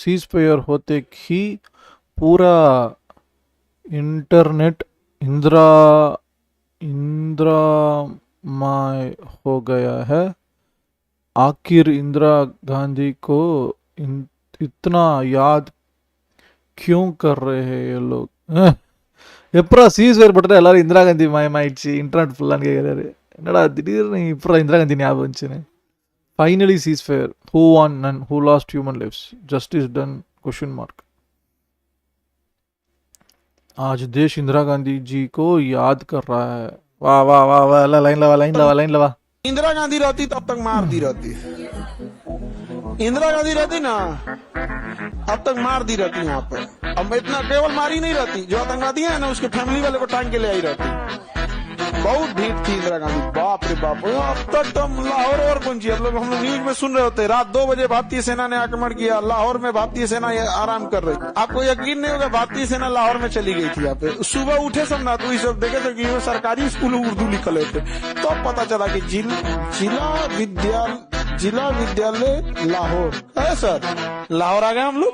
[SPEAKER 1] ceasefire होते ही पूरा internet इंद्रामय हो गया है. आखिर इंदिरा गांधी को इतना याद क्यों कर रहे हैं ये लोग? எப்பரா சீஸ்ஃபயர் பட்டா எல்லாரும் இந்திரா காந்தி மயமாயிடுச்சு, இன்டர்நெட் ஃபுல்லான்னு கேட்குறாரு. என்னடா திடீர்னு இப்போ இந்திரா காந்தி ஞாபகம் வந்துச்சுன்னு. Finally ceasefire. Who won and who lost human lives? Justice done? Question mark. आज देश इंदिरा गांधी जी को याद कर रहा है. वाह लाइन लवा.
[SPEAKER 13] इंदिरा गांधी रहती तब तक मार दी रहती, इंदिरा गांधी रहती ना अब तक मार दी रहती यहाँ पे। अब इतना केवल मारी नहीं रहती, जो आतंकवादी है ना उसके फैमिली वाले को टांग के ले आई रहती। बहुत भीड़ थी इंदिरा गांधी, बाप रे बाप। अब तक तो लाहौर और कौन सी, हम लोग न्यूज में सुन रहे होते, रात 2 बजे भारतीय सेना ने आक्रमण किया, लाहौर में भारतीय सेना आराम कर रही। आपको यकीन नहीं होगा भारतीय सेना लाहौर में चली गई थी। यहाँ पे सुबह उठे सब ना तो सब देखे थे कि सरकारी स्कूल उर्दू लिखल होते, तो पता चला कि जिला विद्यालय लाहौर है सर। लाहौर आ गए हम लोग।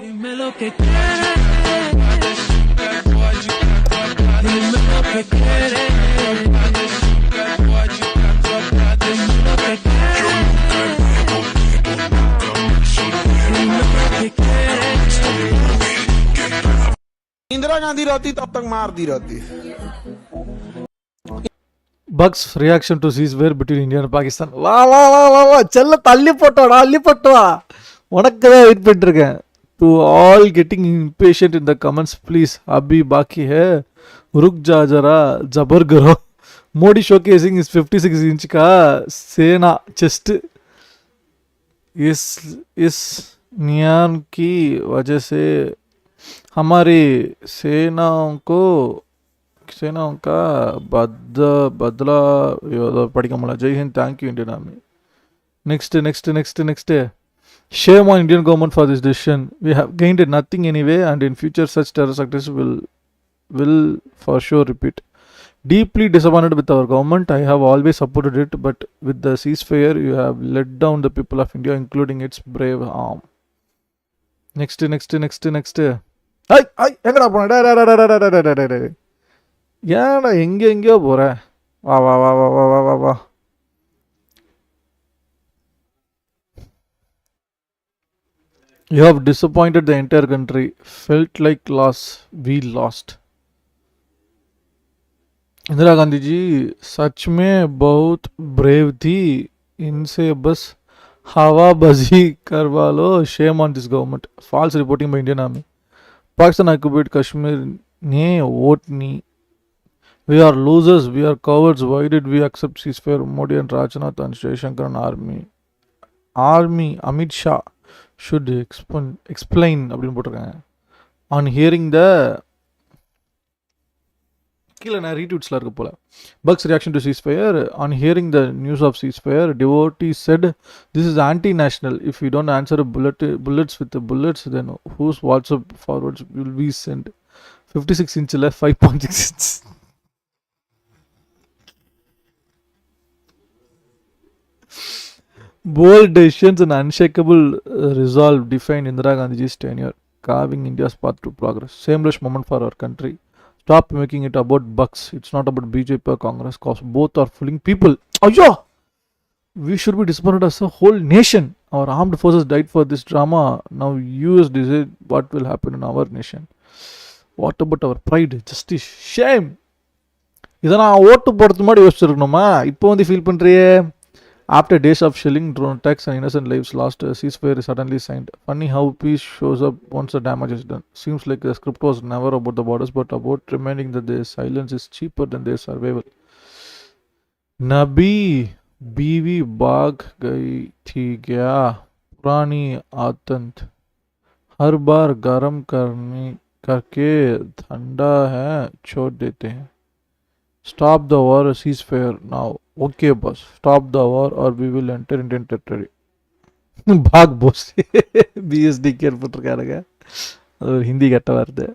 [SPEAKER 13] इंदिरा गांधी रहती तब तक मार दी रहती।
[SPEAKER 1] Buck's reaction to ceasefire between India and Pakistan. வா வா வா வா வா செல்ல தள்ளி போட்டோடா, அள்ளி போட்டோவா, உனக்கு தான் வெயிட் பண்ணிட்டு இருக்கேன். To all getting impatient in the comments, please अभी बाकी है, रुक जा जरा, जबर करो. Modi showcasing his 56 इंच का सेना चेस्ट इस नियम की वजह से हमारी सेनाओं का बदला படிக்க முடியல. Jai Hind, thank you Indian army. Next. Shame on Indian government for this decision. We have gained nothing anyway, and in future such terrorist acts will for sure repeat. Deeply disappointed with our government. I have always supported it, but with the ceasefire, you have let down the people of India, including its brave arm. Next. ஐ எங்கடா போன? ஏன்டா எங்கேயோ போற? வா வா வா வா வா வா வா வா. You have disappointed the entire country. Felt like loss. We lost. Indira Gandhi ji सच में बहुत ब्रेव थी. इनसे बस हवाबाजी करवा लो. Shame on this government. False reporting by Indian Army. Pakistan occupied Kashmir ने वोट नहीं. We are losers. We are cowards. Why did we accept ceasefire? Modi and Rajnath and Jaishankar and army Amit Shah should explain அப்படின்னு போட்டிருக்காங்க. On hearing the கீழே நான் ரீட்வீட்ஸில் இருக்க போல. Buck's reaction to ceasefire. On hearing the news of ceasefire, devotees said this is anti-national. If you don't answer bullets with the bullets, then whose WhatsApp forwards will we send? 56 inch 5.6 inch. Bold decisions and unshakable resolve define Indira Gandhi's tenure, carving India's path to progress. Shameless moment for our country. Stop making it about bucks. It's not about BJP or Congress, cause both are fooling people. Ayyo! We should be disappointed as a whole nation. Our armed forces died for this drama. Now US decide what will happen in our nation. What about our pride, justice? Shame! இதை நான் ஓட்டு போடுறது முன்னாடி யோசிச்சிருக்கணுமா? இப்போ வந்து feel பண்ணுறியே. After days of shelling, drone attacks and innocent lives lost, a ceasefire is suddenly signed. Funny how peace shows up once the damage is done. Seems like the script was never about the borders but about reminding that their silence is cheaper than their survival. नबी बीवी भाग गई थी क्या? पुरानी आतंक हर बार गर्म करके ठंडा है छोड़ देते हैं. Stop the war, ceasefire now. Okay boss, stop the war or we will enter Indian territory. भाग बोस. BSD care போட்டிருக்காருங்க. அது ஒரு ஹிந்தி கட்ட வார்த்தை.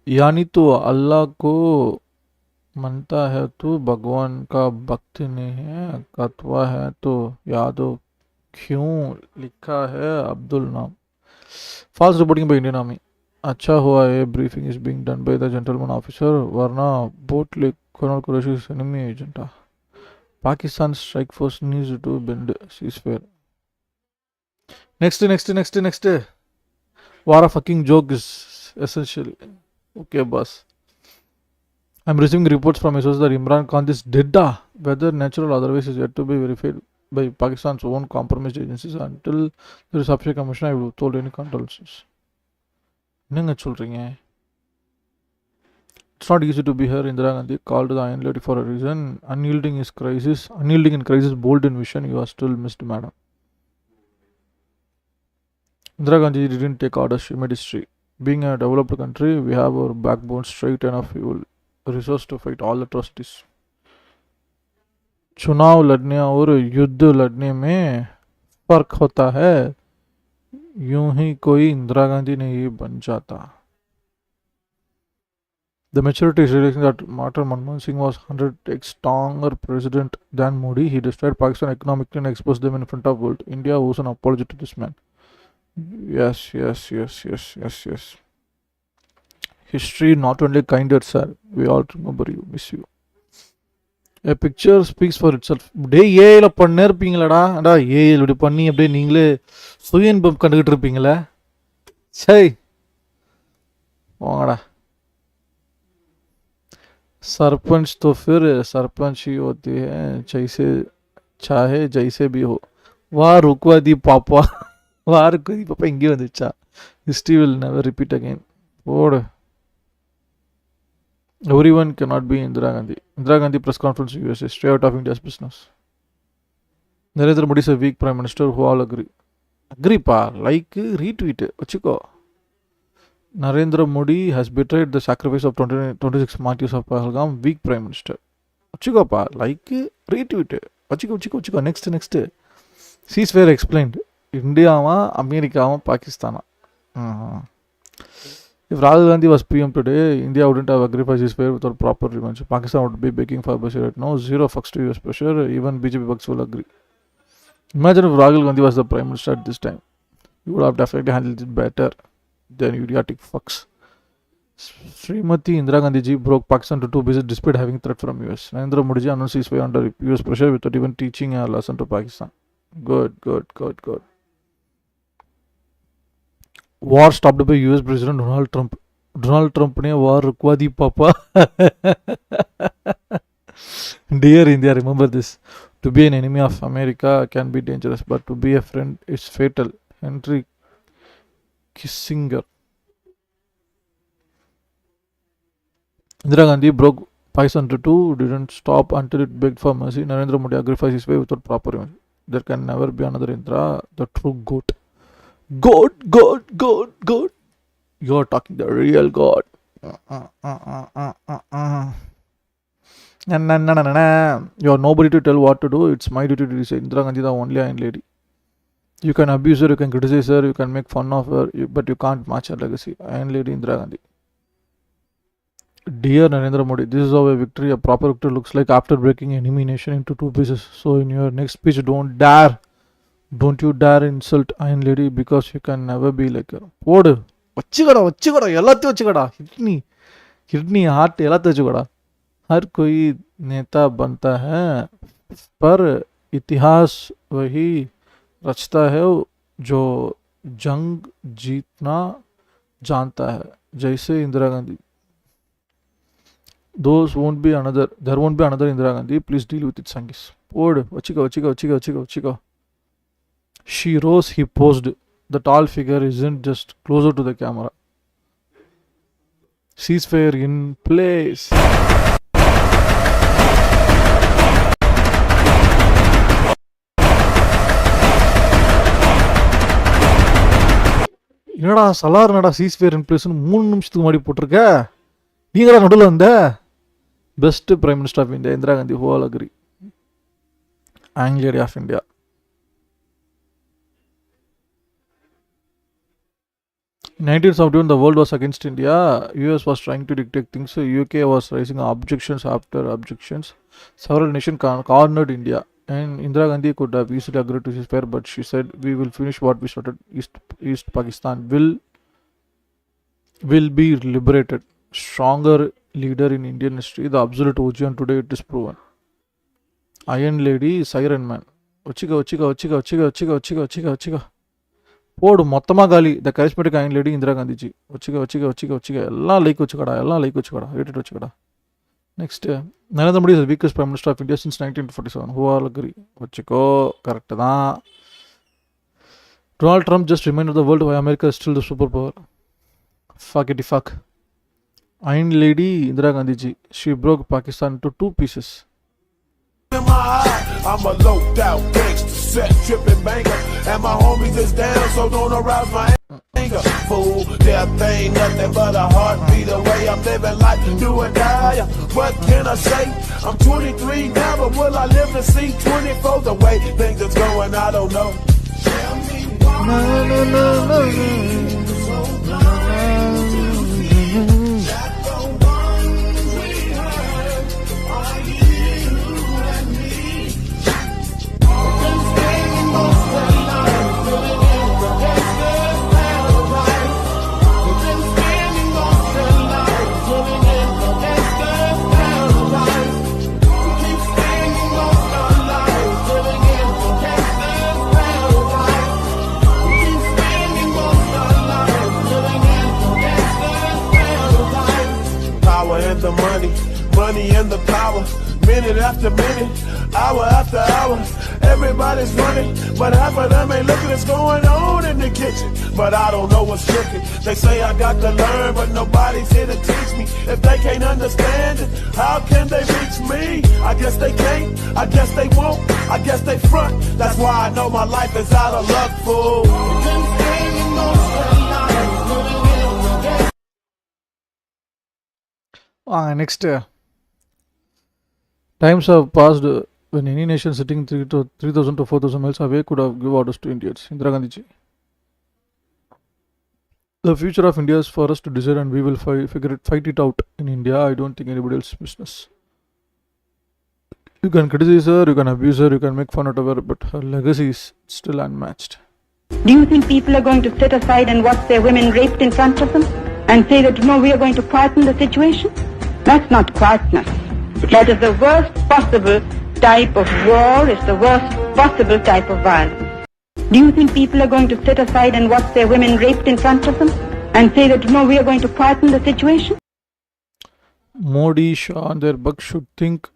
[SPEAKER 1] यानी तो अल्लाह को मानता है तो भगवान का भक्त नहीं है. कतवा है तो यादव क्यों लिखा है अब्दुल नाम. False reporting by Indian Army. अच्छा हुआ ये briefing is being done by the gentleman officer, वरना boat like Colonel Qureshi's enemy agent. Pakistan strike force needs to bend ceasefire. Next. What a fucking joke is essentially. Okay, boss. I'm receiving reports from my sources that Imran Khan is dead. Whether natural or otherwise is yet to be verified by Pakistan's own compromised agencies. Until there is sufficient commission, I will withhold any condolences. என்னங்க சொல்கிறீங்க? It's not easy to be here. Indira Gandhi called the Iron Lady for a reason. Unyielding in crisis, bold in vision. You are still missed, madam. Indira Gandhi didn't take orders, she made history. Being a developed country, we have our backbone straight enough. We will resource to fight all atrocities. चुनाव लड़ने और युद्ध लड़ने में फर्क होता है. यूं ही कोई इंदिरा गांधी नहीं बन जाता. The maturity is realizing that Dr. Manmohan Singh was 100x stronger president than Modi. He destroyed Pakistan economically and exposed them in front of the world. India owes an apology to this man. Yes. History not only kinder, sir. We all remember you, miss you. A picture speaks for itself. டே ஏல பண்ணே இருப்பீங்களாடா. அடா ஏல இப்படி பண்ணி அப்படியே நீங்களே சுய இன்பம் கண்டுகிட்டு இருப்பீங்களே. சை வாங்கடா. सरपंच तो फिर सरपंच ही होती है, जैसे चाहे जैसे भी हो. वाह रुकवादी पापा. वाह रुकवादी पापा इंगे வந்துச்சா. History will never repeat again. Bored. Everyone cannot be Indira Gandhi. Indira Gandhi press conference in USA. Stay out of India's business. Narendra Modi is a weak prime minister who all agree. Agree pa. Like retweet. Vachiko. Narendra Modi has betrayed the sacrifice of 26 martyrs of Pahalgam. Weak prime minister. Vachiko pa. Like retweet. Vachiko. Next. Ceasefire explained. India ma, America ma, Pakistan. If Rahul Gandhi was PM today, India wouldn't have agreed for ceasefire without proper revenge. Pakistan would be begging for Bashir right now. Zero fucks to US pressure. Even BJP bucks will agree. Imagine if Rahul Gandhi was the prime minister at this time. He would have definitely handled it better than idiotic fucks. Srimati Indira Gandhi ji broke Pakistan to two pieces despite having threat from US. Narendra Modi ji announced ceasefire under US pressure without even teaching a lesson to Pakistan. Good. War stopped by US President Donald Trump. Donald Trump ने war रुकवा दी पापा. Dear India, remember this. To be an enemy of America can be dangerous, but to be a friend is fatal. Henry Kissinger. Indira Gandhi broke Pakistan to two, didn't stop until it begged for mercy. Narendra Modi agreed his way without proper revenge. There can never be another Indira, the true goat. God. You're talking the real God. You're nobody to tell what to do. It's my duty to say Indira Gandhi, the only Iron Lady. You can abuse her, you can criticize her, you can make fun of her, but you can't match her legacy. Iron Lady Indira Gandhi. Dear Narendra Modi, this is how a victory, a proper victory looks like after breaking enemy nation into two pieces. So in your next speech, don't you dare insult Iron Lady because you can never be like her. Podu. வச்சுக்கடா எல்லாத்தையும் வச்சுக்கடா. Kidney heart எல்லாத்தையும் வச்சுக்கடா. हर कोई नेता बनता है पर इतिहास वही रचता है जो जंग जीतना जानता है. जैसे Indira Gandhi. There won't be another Indira Gandhi. Please deal with it, Sangis. Podu. வச்சுக்கோ. She rose, he posed. The tall figure isn't just closer to the camera. Ceasefire in place. என்னடா சலார் நடா ceasefire in place 3 நிமிஷத்துக்கு முன்னாடி போட்டிருக்க. நீங்கடா நடுவில் வந்த. Best prime minister of India Indira Gandhi. Whole agree. Iron Lady of India. 1971, the world was against India. US was trying to dictate things. UK was raising objections after objections. Several nations cornered India. And Indira Gandhi could have easily agreed to ceasefire, but she said, we will finish what we started. East Pakistan will be liberated. Stronger leader in Indian history, the absolute OG, and today it is proven. Iron Lady, Siren Man. வச்சுக்க. போடு மொத்தமாக காலி. The charismatic iron lady Indira Gandhiji. வச்சுக்க எல்லாம் like வச்சுக்கடா. Rated வச்சுக்கடா. Next Narendra Modi is weakest prime minister of India since 1947. Who all agree. வச்சுக்கோ. Correct தான். Donald Trump just reminded the world why America is still the super power. Fuckity fuck. Iron Lady Indira Gandhi ji. She broke Pakistan into two pieces.
[SPEAKER 15] In my eye, I'm a loped out gangster, set tripping banker, and my homies is down, so don't arouse my anger. Fool, death ain't nothing but a heartbeat away. I'm living life, do or die. What can I say? I'm 23 now, but will I live to see 24? The way things is going, I don't know. Tell me why. The money and the power, minute after minute, hour after hour, everybody's running, but half of them ain't looking what's going on in the kitchen, but I don't know what's cooking. They say I got to learn, but nobody's here to teach me. If they can't understand it, how can they reach me? I guess they can't, I guess they won't, I guess they front. That's why I know my life is out of luck, fool.
[SPEAKER 1] Next, times have passed when any nation sitting 3,000 to 4,000 miles away could have given orders to Indians. Indira Gandhi ji. The future of India is for us to decide, and we will fight it out in India. I don't think anybody else's business. You can criticize her, you can abuse her, you can make fun of her, but her legacy is still unmatched.
[SPEAKER 16] Do you think people are going to sit aside and watch their women raped in front of them and say that, no, we are going to quieten the situation? That's not quietness. That is the worst possible type of war, it's the worst possible type of violence. Do you think people are going to sit aside and watch their women raped in front of them and say that, no, we are going to quieten the situation?
[SPEAKER 1] Modi, Shah and their buck should think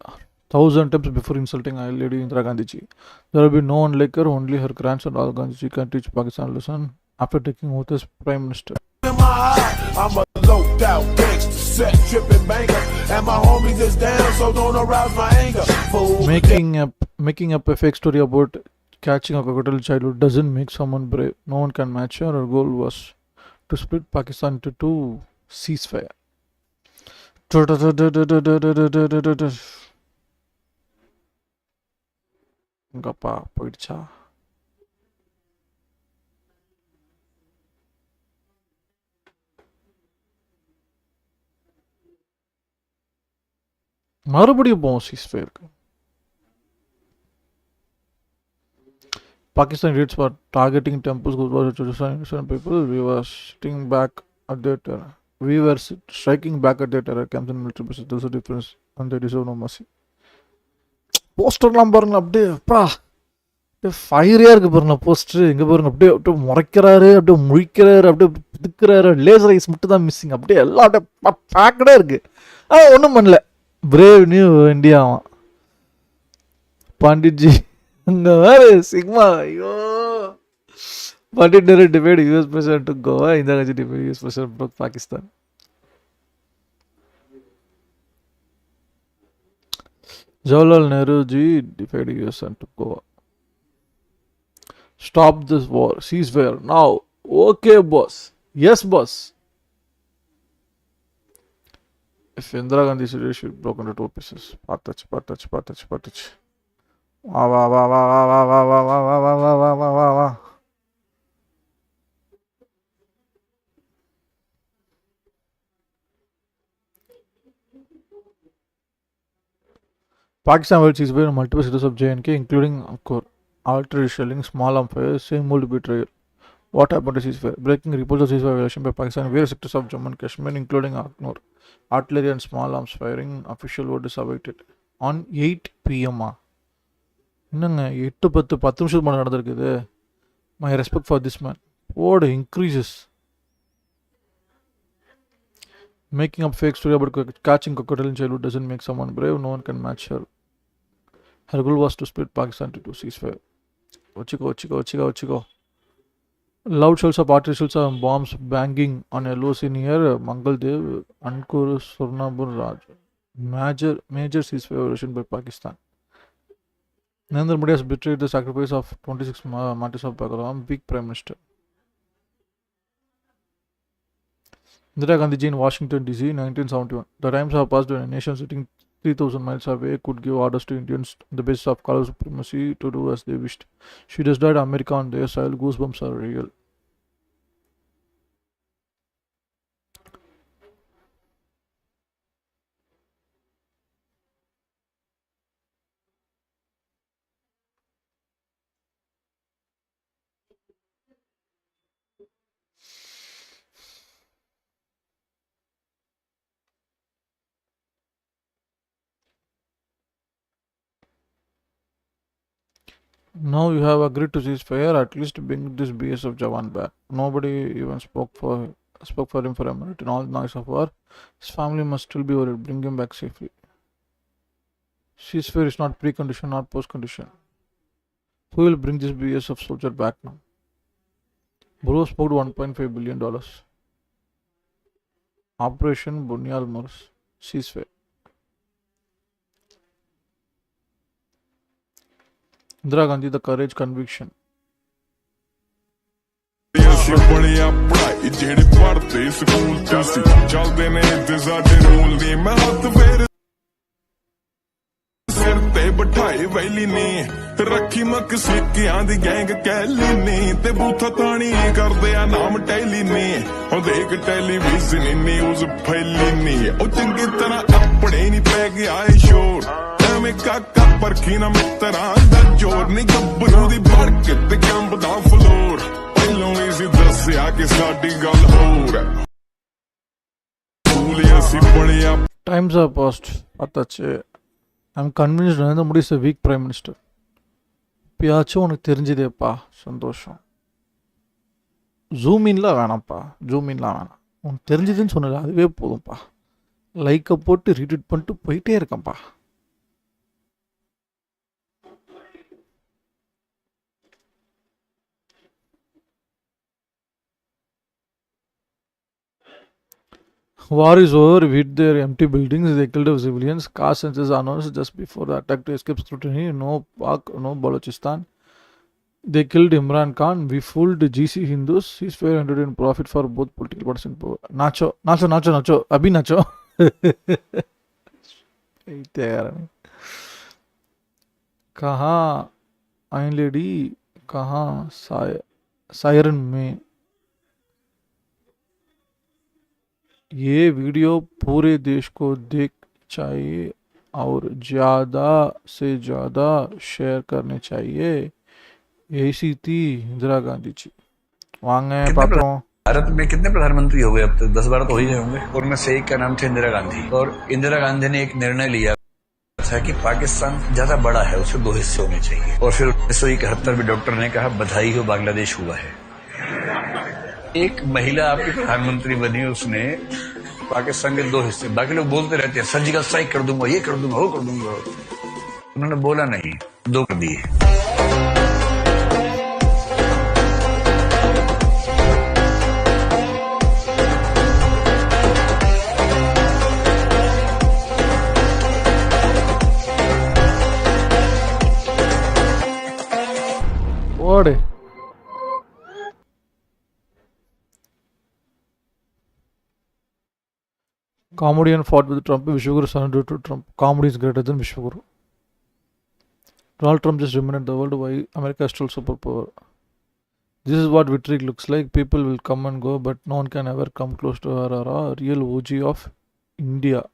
[SPEAKER 1] 1,000 times before insulting Iron Lady Indira Gandhi ji. There will be no one like her, only her grandson Rahul Gandhi ji can teach Pakistan a lesson after taking oath as Prime Minister.
[SPEAKER 15] In my eye, I'm a loped out gangster, set tripping banker, and my homies is down, so don't arouse my anger. Fool.
[SPEAKER 1] Making up a fake story about catching a crocodile childhood doesn't make someone brave. No one can match her. Her goal was to split Pakistan into two. Ceasefire. Gappa poiducha. மறுபடியும் போவோம் சீஸ்ஃபயருக்கு. Pakistan idiots were targeting temples, innocent people. We were striking back at their terror. Camps and military bases. There's a difference, and they deserve no mercy. போஸ்டர்லாம் பாருங்க, அப்படியே அப்பா ஃபயரியாக இருக்குது பாருங்க. Poster இங்கே பாருங்க, அப்படியே அப்படியே முறைக்கிறாரு, அப்படியே முழிக்கிறாரு, அப்படியே பிதுக்கிறாரு. லேசர் ஐஸ் மட்டும் தான் மிஸ்ஸிங். அப்படியே எல்லாம் அப்படியே பேக்கடே இருக்குது. ஒன்றும் பண்ணல. பிரேவ் நியூ இந்தியாவான் பாண்டிட்ஜி. இந்த மாதிரி சிக்மா, ஐயோ Pandit Nehru debate US president to Goa. இந்த கட்சி debate US president broke Pakistan. Jawaharlal Nehru ji debate US to Goa. Stop this war. Ceasefire now. Okay, boss. Yes, boss. If Indira Gandhi should be broken into two pieces. Patach. Wow. Pakistan will ceasefire multiple cities of J&K, including Angkor. Artillery shelling, small arms fire, same old betrayal. What happened to ceasefire? Breaking reports of ceasefire violation by Pakistan in various sectors of Jammu and Kashmir, including Angkor. Artillery and small arms firing. Official word is awaited. On 8 PM. என்னங்க 8-10 நிமிஷத்துக்கு முன்னாடி நடந்திருக்குது. My respect for this man. What increases. Making up fake story about catching crocodile in childhood doesn't make someone brave. No one can match her. Her goal was to split Pakistan into two. Ceasefire. Ochiko. Loud shells of artificial bombs banging on LOC near Mangaldev, Ankur, Surnabur Raj. Major ceasefire violation by Pakistan. Narendra Modi has betrayed the sacrifice of 26 martyrs of Bhagaram. Weak Prime Minister. Indira Gandhi ji in Washington DC, 1971. The times have passed when a nation sitting 3,000 miles away could give orders to Indians on the basis of color supremacy to do as they wished. She just died America on their soil. Goosebumps are real. Now you have agreed to ceasefire, at least bring this BS of Jawan back. Nobody even spoke for him for a minute. In all the noise of war, his family must still be worried. Bring him back safely. Ceasefire is not precondition, not postcondition. Who will bring this BS of soldier back now? Bro spoke $1.5 billion. Operation Bunyal Murs. Ceasefire. Indira Gandhi, the courage, conviction.
[SPEAKER 15] ਬਿਠਾਏ ਵੈਲੀ ਨੇ ਰੱਖੀ ਮੱਕ ਸਿੱਕਿਆਂ ਦੀ gang ਕਹਿਲੀ ਨੇ ਤੇ ਬੂਥਾ ਤਾਣੀ ਕਰਦੇ ਆ ਨਾਮ Tally ਨੇ ਉਹ ਦੇਖ ਟੈਲੀਵਿਜ਼ਨ ਨਿਊਜ਼ ਫੈਲੀ ਨੇ ਉਹ ਚੰਗੀ ਤਰ੍ਹਾਂ ਆਪਣੇ ਨਹੀਂ ਪੈ ਗਿਆ ਏ ਸ਼ੋਰ ਐਵੇਂ ਕਾਕਾ ਪਰਖੀ ਨਾ ਮਿੱਤਰਾਂ ਦਾ ਜੋਰ ਨਹੀਂ ਗੱਭਰੂ ਦੀ ਵੜ ਕੇ ਤੇ ਕੰਬਦਾ ਫਲੋਰ ਪਹਿਲੋਂ ਹੀ ਸੀ ਦੱਸਿਆ ਕਿ ਸਾਡੀ ਗੱਲ ਹੋਰ ਭੂਲੇ ਅਸੀਂ ਬਣਿਆ
[SPEAKER 1] Times are past. Atache. I'm convinced Narendra Modi is a weak Prime Minister. பியாச்சும் உனக்கு தெரிஞ்சதேப்பா சந்தோஷம். ஜூம் இன்லாம் வேணாம்ப்பா, ஜூம் இன்லாம் வேணாம். உனக்கு தெரிஞ்சதுன்னு சொன்னது அதுவே போதும்ப்பா. லைக்கை போட்டு ரீட்வீட் பண்ணிட்டு போயிட்டே இருக்கேன்ப்பா. War is over. We hit their empty buildings. They killed civilians. Caste census announced just before the attack to escape scrutiny. No Pak, no Balochistan. They killed Imran Khan. We fooled GC Hindus. Ceasefire ended in profit for both political parties in power. Nacho. Abhi Nacho. कहाँ आइन lady, कहाँ siren में. ये video पूरे देश को देख चाहिए और ज़्यादा से ज़्यादा शेयर करने चाहिए. ऐसी थी इंदिरा गांधी जी. वांगे पात्रों.
[SPEAKER 17] भारत में कितने प्रधानमंत्री हो गए अब तक? 10-12 तो हो ही गए होंगे. और में से एक का नाम था इंदिरा गांधी. और इंदिरा गांधी ने एक निर्णय लिया था कि पाकिस्तान ज्यादा बड़ा है, उसे 2 हिस्से होने चाहिए. और फिर 1971 में डॉक्टर ने कहा बधाई हो, बांग्लादेश हुआ है. एक महिला आपकी प्रधानमंत्री बनी, उसने पाकिस्तान के 2 हिस्से. बाकी लोग बोलते रहते हैं सर्जिकल स्ट्राइक कर दूंगा, ये कर दूंगा, वो कर दूंगा. उन्होंने बोला नहीं, 2 कर दिए.
[SPEAKER 1] What? Comedian fought with Trump. Vishwaguru surrendered to Trump. Comedy is greater than Vishwaguru. Donald Trump just reminded the world why America is still superpower. This is what victory looks like. People will come and go, but no one can ever come close to her or a real OG of India.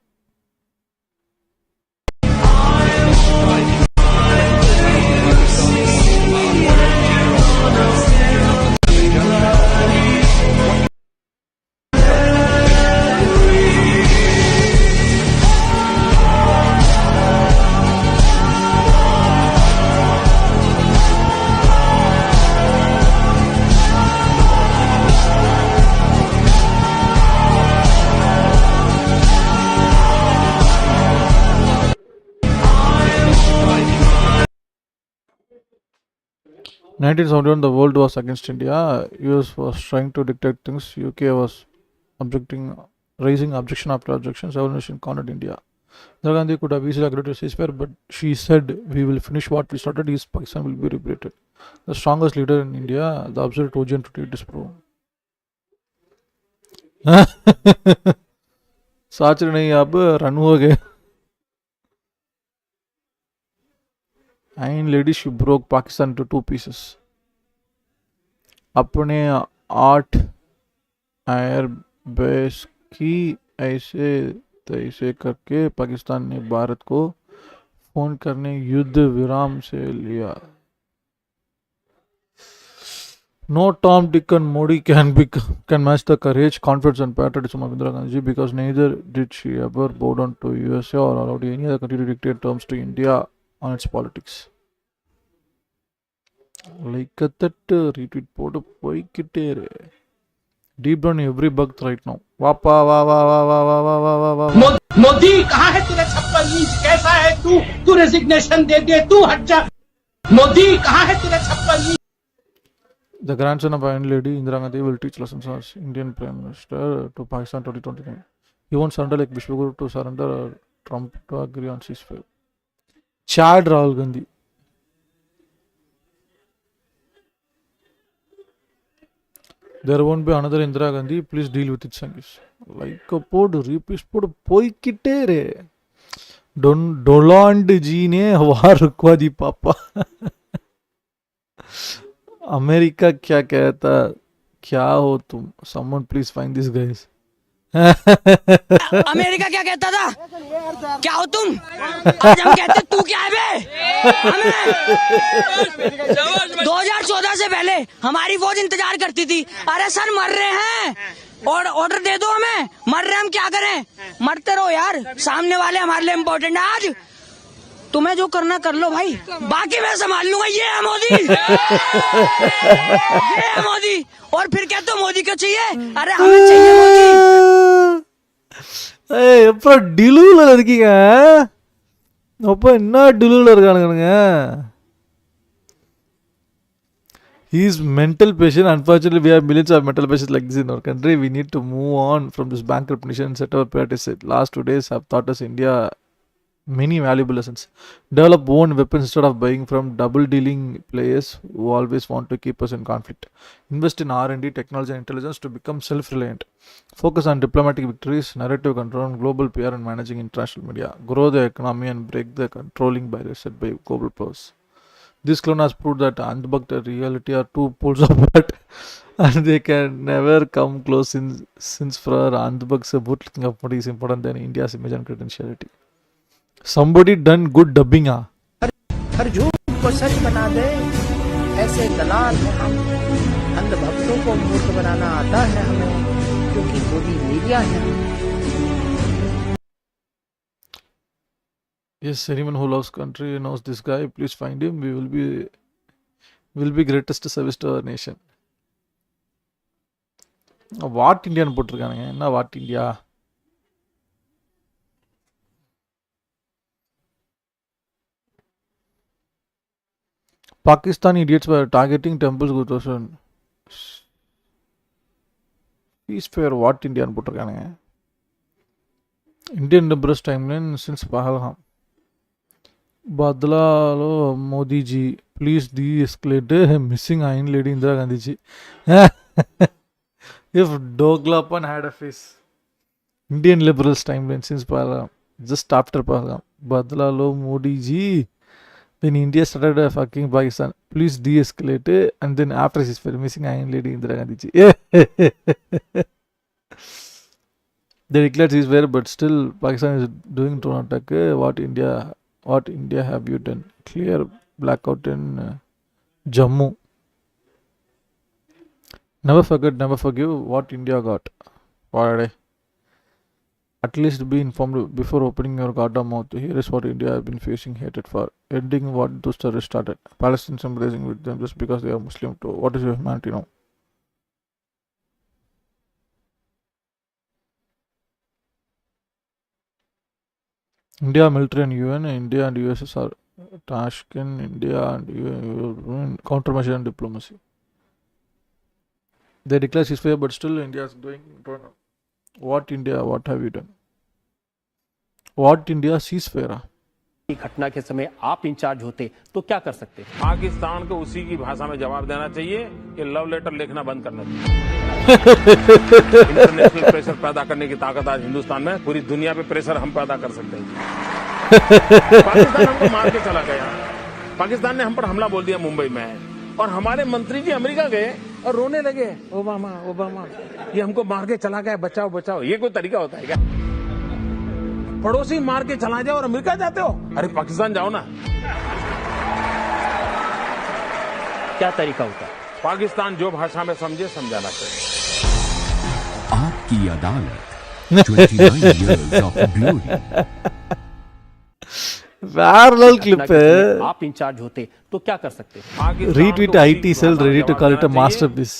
[SPEAKER 1] 1971, the world was against India. US was trying to dictate things. UK was raising objection after objection. Several nations cornered India. Indira Gandhi could have easily agreed to ceasefire, but she said, "We will finish what we started. East Pakistan will be liberated." The strongest leader in India, the absolute Trojan to disprove. साच नहीं अब run हो गए. Iron lady, she broke Pakistan into 2 pieces. अपने 8 air base की ऐसे तैसे करके पाकिस्तान ने भारत को फोन करने युद्ध विराम से लिया. No Tom, Dick and Modi can match the courage, confidence and patriotism of Indira Gandhi, because neither did she ever bow down to USA or allowed any other country to dictate terms to India on its politics. Like that retweet போட்டு போய்க்கிட்டே இரு. Deep down every bug right now. वापा वा वा वा वा वा वा वा वा वा.
[SPEAKER 18] मोदी कहाँ है तेरा 56 इंच? कैसा है तू रेजिग्नेशन दे दे, तू हट जा. मोदी कहाँ है तेरा 56 inch?
[SPEAKER 1] The grandson of Iron Lady Indira Gandhi will teach lessons as Indian Prime Minister to Pakistan 2029. He won't surrender like Vishwaguru to surrender or Trump to agree on ceasefire. Chad Rahul Gandhi. There won't be another Indira Gandhi. Please deal with it, Sangis. Like a pod, repeat pod, poikite re. Doland ji ne war rukwa di papa. America क्या कहता, क्या हो तुम? Someone please find these guys.
[SPEAKER 19] America क्या कहता था? क्या हो तुम? आज हम कहते तू क्या है बे? 2014 से पहले हमारी फौज इंतजार करती थी. अरे सर मर रहे हैं और ऑर्डर दे दो हमें. मर रहे हम क्या करें? मरते रहो यार. सामने वाले हमारे लिए इम्पोर्टेंट है. आज तुम्हें जो करना कर लो भाई, बाकी मैं संभाल लूंगा. ये है मोदी. ये है मोदी. और फिर क्या तो मोदी क्यों चाहिए? अरे हमें चाहिए मोदी.
[SPEAKER 1] எப்ப டிலூல இருக்கீங்க? அப்ப என்ன டிலூல இருக்கானுங்க? He is mental patient. Unfortunately, we have millions of mental patients like this in our country. We need to move on from this bankrupt nation and set our priorities. Last 2 days have taught us India many valuable lessons. Develop own weapons instead of buying from double dealing players who always want to keep us in conflict. Invest in R&D, technology and intelligence to become self-reliant. Focus on diplomatic victories, narrative control, global PR and managing international media. Grow the economy and break the controlling barriers set by global powers. This clone has proved that Andhbhakt and reality are 2 poles apart and they can never come close since for Andhbhakt's bootlicking of Modi is important than India's image and credentiality. Somebody done good dubbing.
[SPEAKER 18] हर झूठ को सच बना दे, ऐसे दलाल हैं हम. अंधभक्तों को मूर्ख बनाना आता है हमें, क्योंकि मोदी मीडिया है.
[SPEAKER 1] Yes, anyone who loves country knows this guy. Please find him. We will be greatest service to our nation. What Indian போட்டிருக்கானுங்க? என்ன what India? Pakistani idiots were targeting temples with Russian. Ceasefire what Indian போட்டிருக்கானுங்க? Indian liberals timeline since Pahalgam. Badla lo Modi ji, please de-escalate missing Iron Lady Indira Gandhi ji. If Doglapan had a face. Indian liberals timeline since Pahalgam, just after Pahalgam. Badla lo Modi ji. When India started fucking Pakistan, please de-escalate and then after ceasefire missing Iron Lady Indira Gandhi ji. They declared ceasefire, but still Pakistan is doing drone attack. What India have you done? Clear blackout in Jammu. Never forget, never forgive what India got. What? At least be informed before opening your goddamn mouth. Here is what India has been facing hatred for. Ending what those terrorists started. Palestinians embracing with them just because they are Muslim too. What is your humanity now? India military and UN, India and US are Tashkent, India, and countermeasure and diplomacy. They declare ceasefire, but still India is doing. What India? What have you done? What India ceasefire?
[SPEAKER 20] घटना के समय आप in charge होते तो क्या कर सकते?
[SPEAKER 21] पाकिस्तान को उसी की भाषा में जवाब देना चाहिए कि लव लेटर लिखना बंद करना चाहिए। इंटरनेशनल प्रेशर पैदा करने की ताकत आज हिंदुस्तान में, पूरी दुनिया पे प्रेशर हम पैदा कर सकते हैं। पाकिस्तान हमको मार के चला गया, पाकिस्तान ने हम पर हमला बोल दिया मुंबई में, और हमारे मंत्री जी अमेरिका गए और रोने लगे, ओबामा ओबामा ये हमको मार के चला गया, बचाओ बचाओ। ये कोई तरीका होता है क्या? पड़ोसी मार के चला जाओ और अमेरिका जाते हो? अरे पाकिस्तान जाओ ना।
[SPEAKER 20] क्या तरीका होता है?
[SPEAKER 21] पाकिस्तान जो भाषा में समझे समझाना चाहिए।
[SPEAKER 22] आपकी अदालत 29 years of glory.
[SPEAKER 1] Parallel clip है.
[SPEAKER 20] आप इंचार्ज होते तो क्या कर सकते?
[SPEAKER 1] Retweet IT cell ready to call it a masterpiece.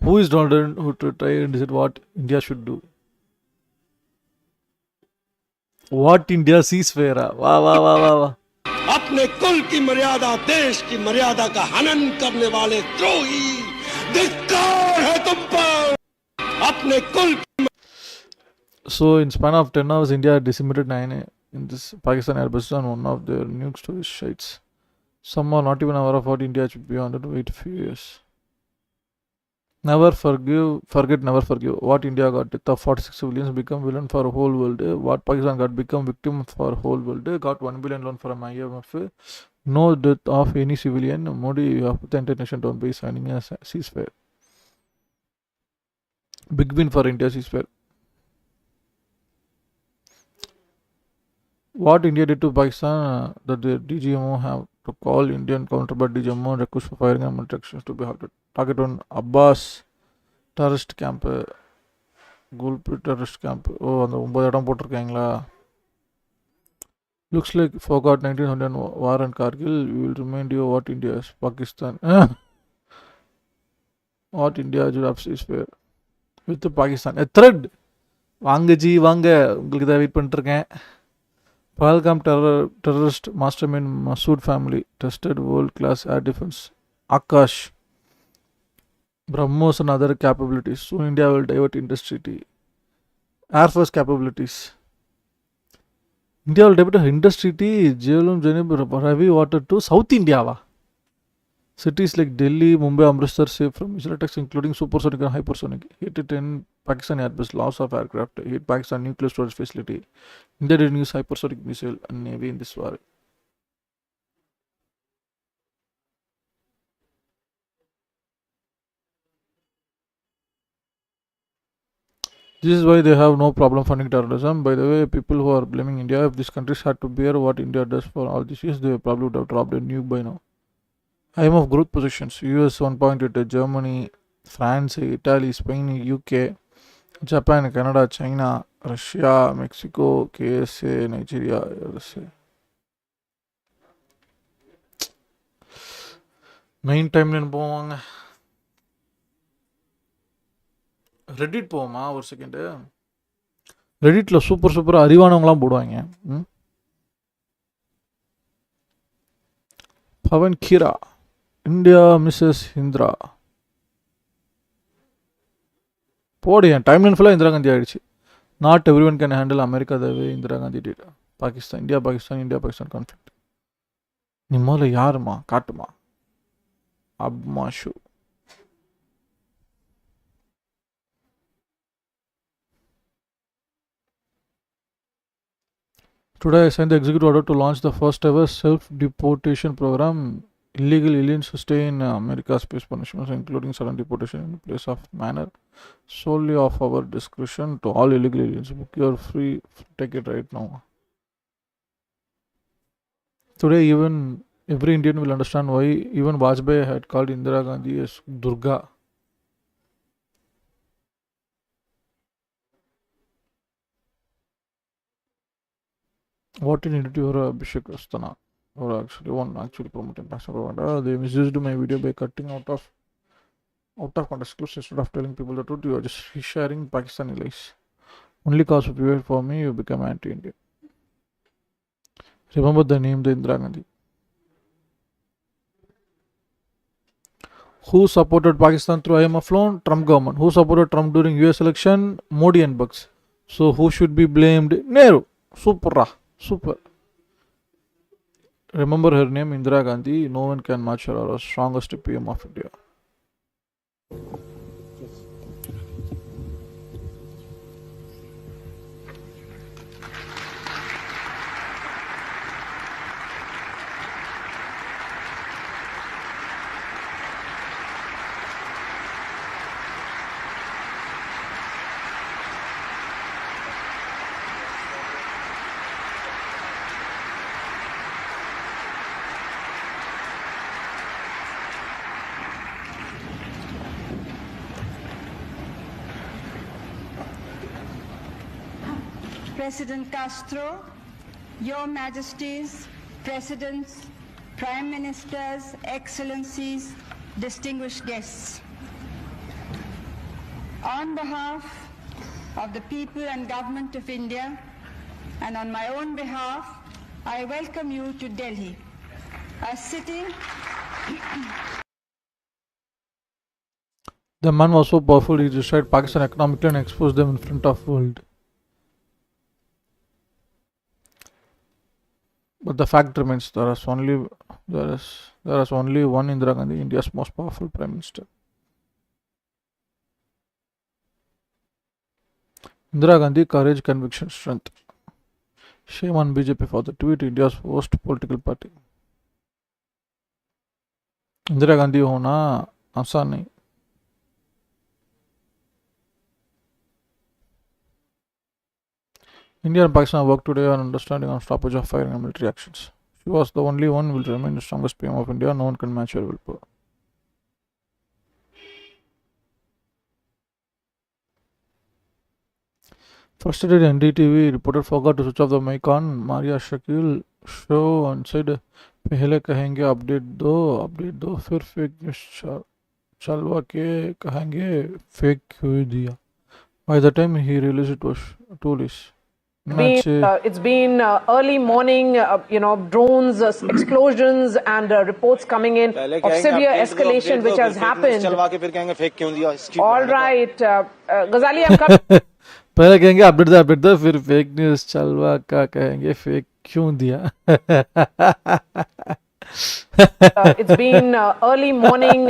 [SPEAKER 1] Who is Donald who to try and decide what India should do? What India ceasefire? वाह वाह वाह वाह वाह.
[SPEAKER 15] अपने कुल की मर्यादा, देश की मर्यादा का हनन करने वाले द्रोही, धिक्कार है तुम पर। अपने कुल.
[SPEAKER 1] So in span of 10 hours, India had decimated 9 in this Pakistan airbus on one of their nukes to its sites. Some are not even aware of what India should be on to wait a few years. Never forget, never forgive. What India got death of 46 civilians become villain for a whole world. What Pakistan got become victim for whole world. Got 1 billion loan from IMF. No death of any civilian. Modi, you have put the entire nation down by signing a ceasefire. Big win for India ceasefire. What India did to Pakistan that the DGMO have to call Indian counterpart DGMO and request for firing and military actions to be halted. Target on Abbas terrorist camp, Gulpur terrorist camp. Oh, அந்த 9 இடம் போட்டிருக்காங்களா? Looks like forgot 1900 war and Kargil. We will remind you what India is. Pakistan. What India should have ceasefire with the Pakistan. A thread. வாங்க G வாங்க, உங்களுக்கு தான் wait பண்ணிட்டு இருக்கேன். Pahalgam terrorist mastermind Masood family tested world-class air defense. Akash, BrahMos and other capabilities. Soon India will divert industry. Air Force capabilities. India will divert industry. Jhelum Janib Ravi water to South India. Cities like Delhi, Mumbai, Amritsar safe from missile attacks, including supersonic and hypersonic. Hit it in Pakistan airbus, loss of aircraft. Hit Pakistan nuclear storage facility. India didn't use hypersonic missile and navy in this war. This is why they have no problem funding terrorism. By the way, people who are blaming India, if these countries had to bear what India does for all these years, they probably would have dropped a nuke by now. IMF growth positions: US 1.8, Germany, France, Italy, Spain, UK, Japan, Canada, China, Russia, Mexico, KSA, Nigeria, USA. Main timeline போவாங்க. Reddit போவோமா ஒரு second. ரெடிட்ல super அறிவானவங்களாம் போடுவாங்க. Pavan Khira, India Mrs. Indra. போடு, என் timeline ஃபுல்லாக இந்திரா காந்தி ஆயிடுச்சு. Not everyone can handle America the way Indira Gandhi did. Pakistan, India, Pakistan conflict. நீ முதல்ல யாருமா காட்டுமா? அப்மா shoe. Today I signed the executive order to launch the first ever self-deportation program. Illegal aliens who stay in America's space punishments, including sudden deportation in place of manner solely of our discretion to all illegal aliens. Book your free ticket right now. Today even every Indian will understand why even Vajpayee had called Indira Gandhi as Durga. What in into your Abhishek Astana? Or actually promoting Pakistan propaganda. They misused my video by cutting out of context clues instead of telling people the truth. You are just sharing Pakistani lies. Only cause of fear for me, you become anti-Indian. Remember the name, the Indira Gandhi. Who supported Pakistan through IMF loan? Trump government. Who supported Trump during US election? Modi and Bucks. So who should be blamed? Nehru. Super. Super. Remember her name, Indira Gandhi. No one can match her, or strongest PM of India.
[SPEAKER 16] President Castro, Your Majesties, Presidents, Prime Ministers, Excellencies, distinguished guests. On behalf of the people and government of India, and on my own behalf, I welcome you to Delhi, a city.
[SPEAKER 1] The man was so powerful, he destroyed Pakistan economically and exposed them in front of the world. But the fact remains, there is only one Indira Gandhi, India's most powerful Prime Minister. Indira Gandhi, courage, conviction, strength. Shame on BJP for the tweet, India's worst political party. Indira Gandhi होना आसान नहीं. India and Pakistan work today on understanding on stoppage of firing and military actions. She was the only one who will remain the strongest PM of India. No one can match her willpower. Frustrated NDTV reporter forgot to switch off the mic on Maria Shakil show and said पहले कहेंगे update दो फिर fake news चलवा के कहेंगे fake क्यों दिया. By the time he realized it was too late.
[SPEAKER 6] It's been early morning, drones, explosions and reports coming in of severe escalation which has happened. All right, Ghazali, I'm coming.
[SPEAKER 1] पहले कहेंगे update दो फिर fake news चलवा का कहेंगे fake क्यों दिया.
[SPEAKER 6] It's been early morning,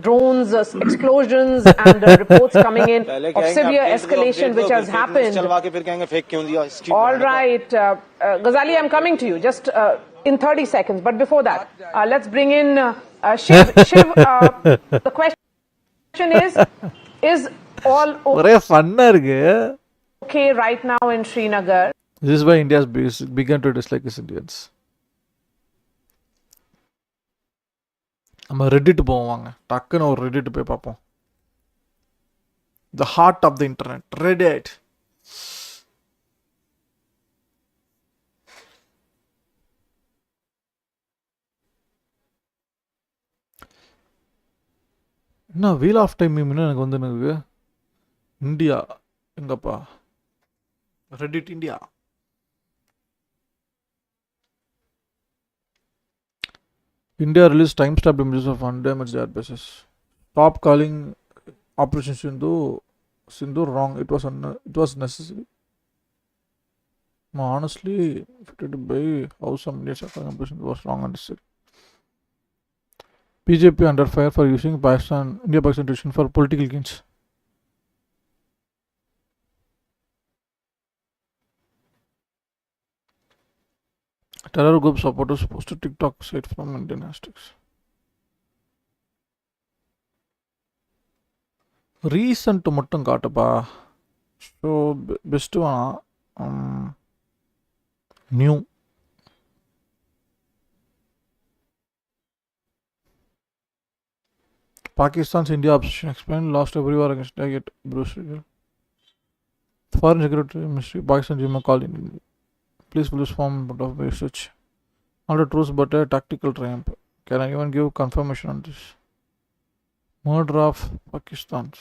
[SPEAKER 6] drones, explosions and reports coming in of severe escalation which has happened. All right, Ghazali, I'm coming to you just in 30 seconds. But before that, let's bring in Shiv. Shiv, the question is all okay right now in Srinagar?
[SPEAKER 1] This is why India has begun to dislike its Indians. நம்ம Reddit போவோம் வாங்க டக்குன்னு ஒரு Reddit போய் பார்ப்போம். The heart of the internet, Reddit. என்ன wheel of time மீம்னு எனக்கு வந்து எனக்கு இந்தியா எங்கப்பா Reddit India. India released time-stamped images of undamaged airbases. Stop calling Operation Sindhu wrong. It was necessary. No, honestly, if it had by how some Indians are calling Operation was wrong and necessary. BJP under fire for using India-Pakistan tension for political gains. Terror group supporters posted TikTok site from Indian hashtags. Recent மட்டும் காட்டுப்பா. So best வேணாம். New Pakistan's India obsession explained lost every war against target Bruce. Foreign Secretary Ministry Pakistan Jima called in. Please fill this form of research. Not a truce but a tactical triumph. Can anyone give confirmation on this? Murder of Pakistan's.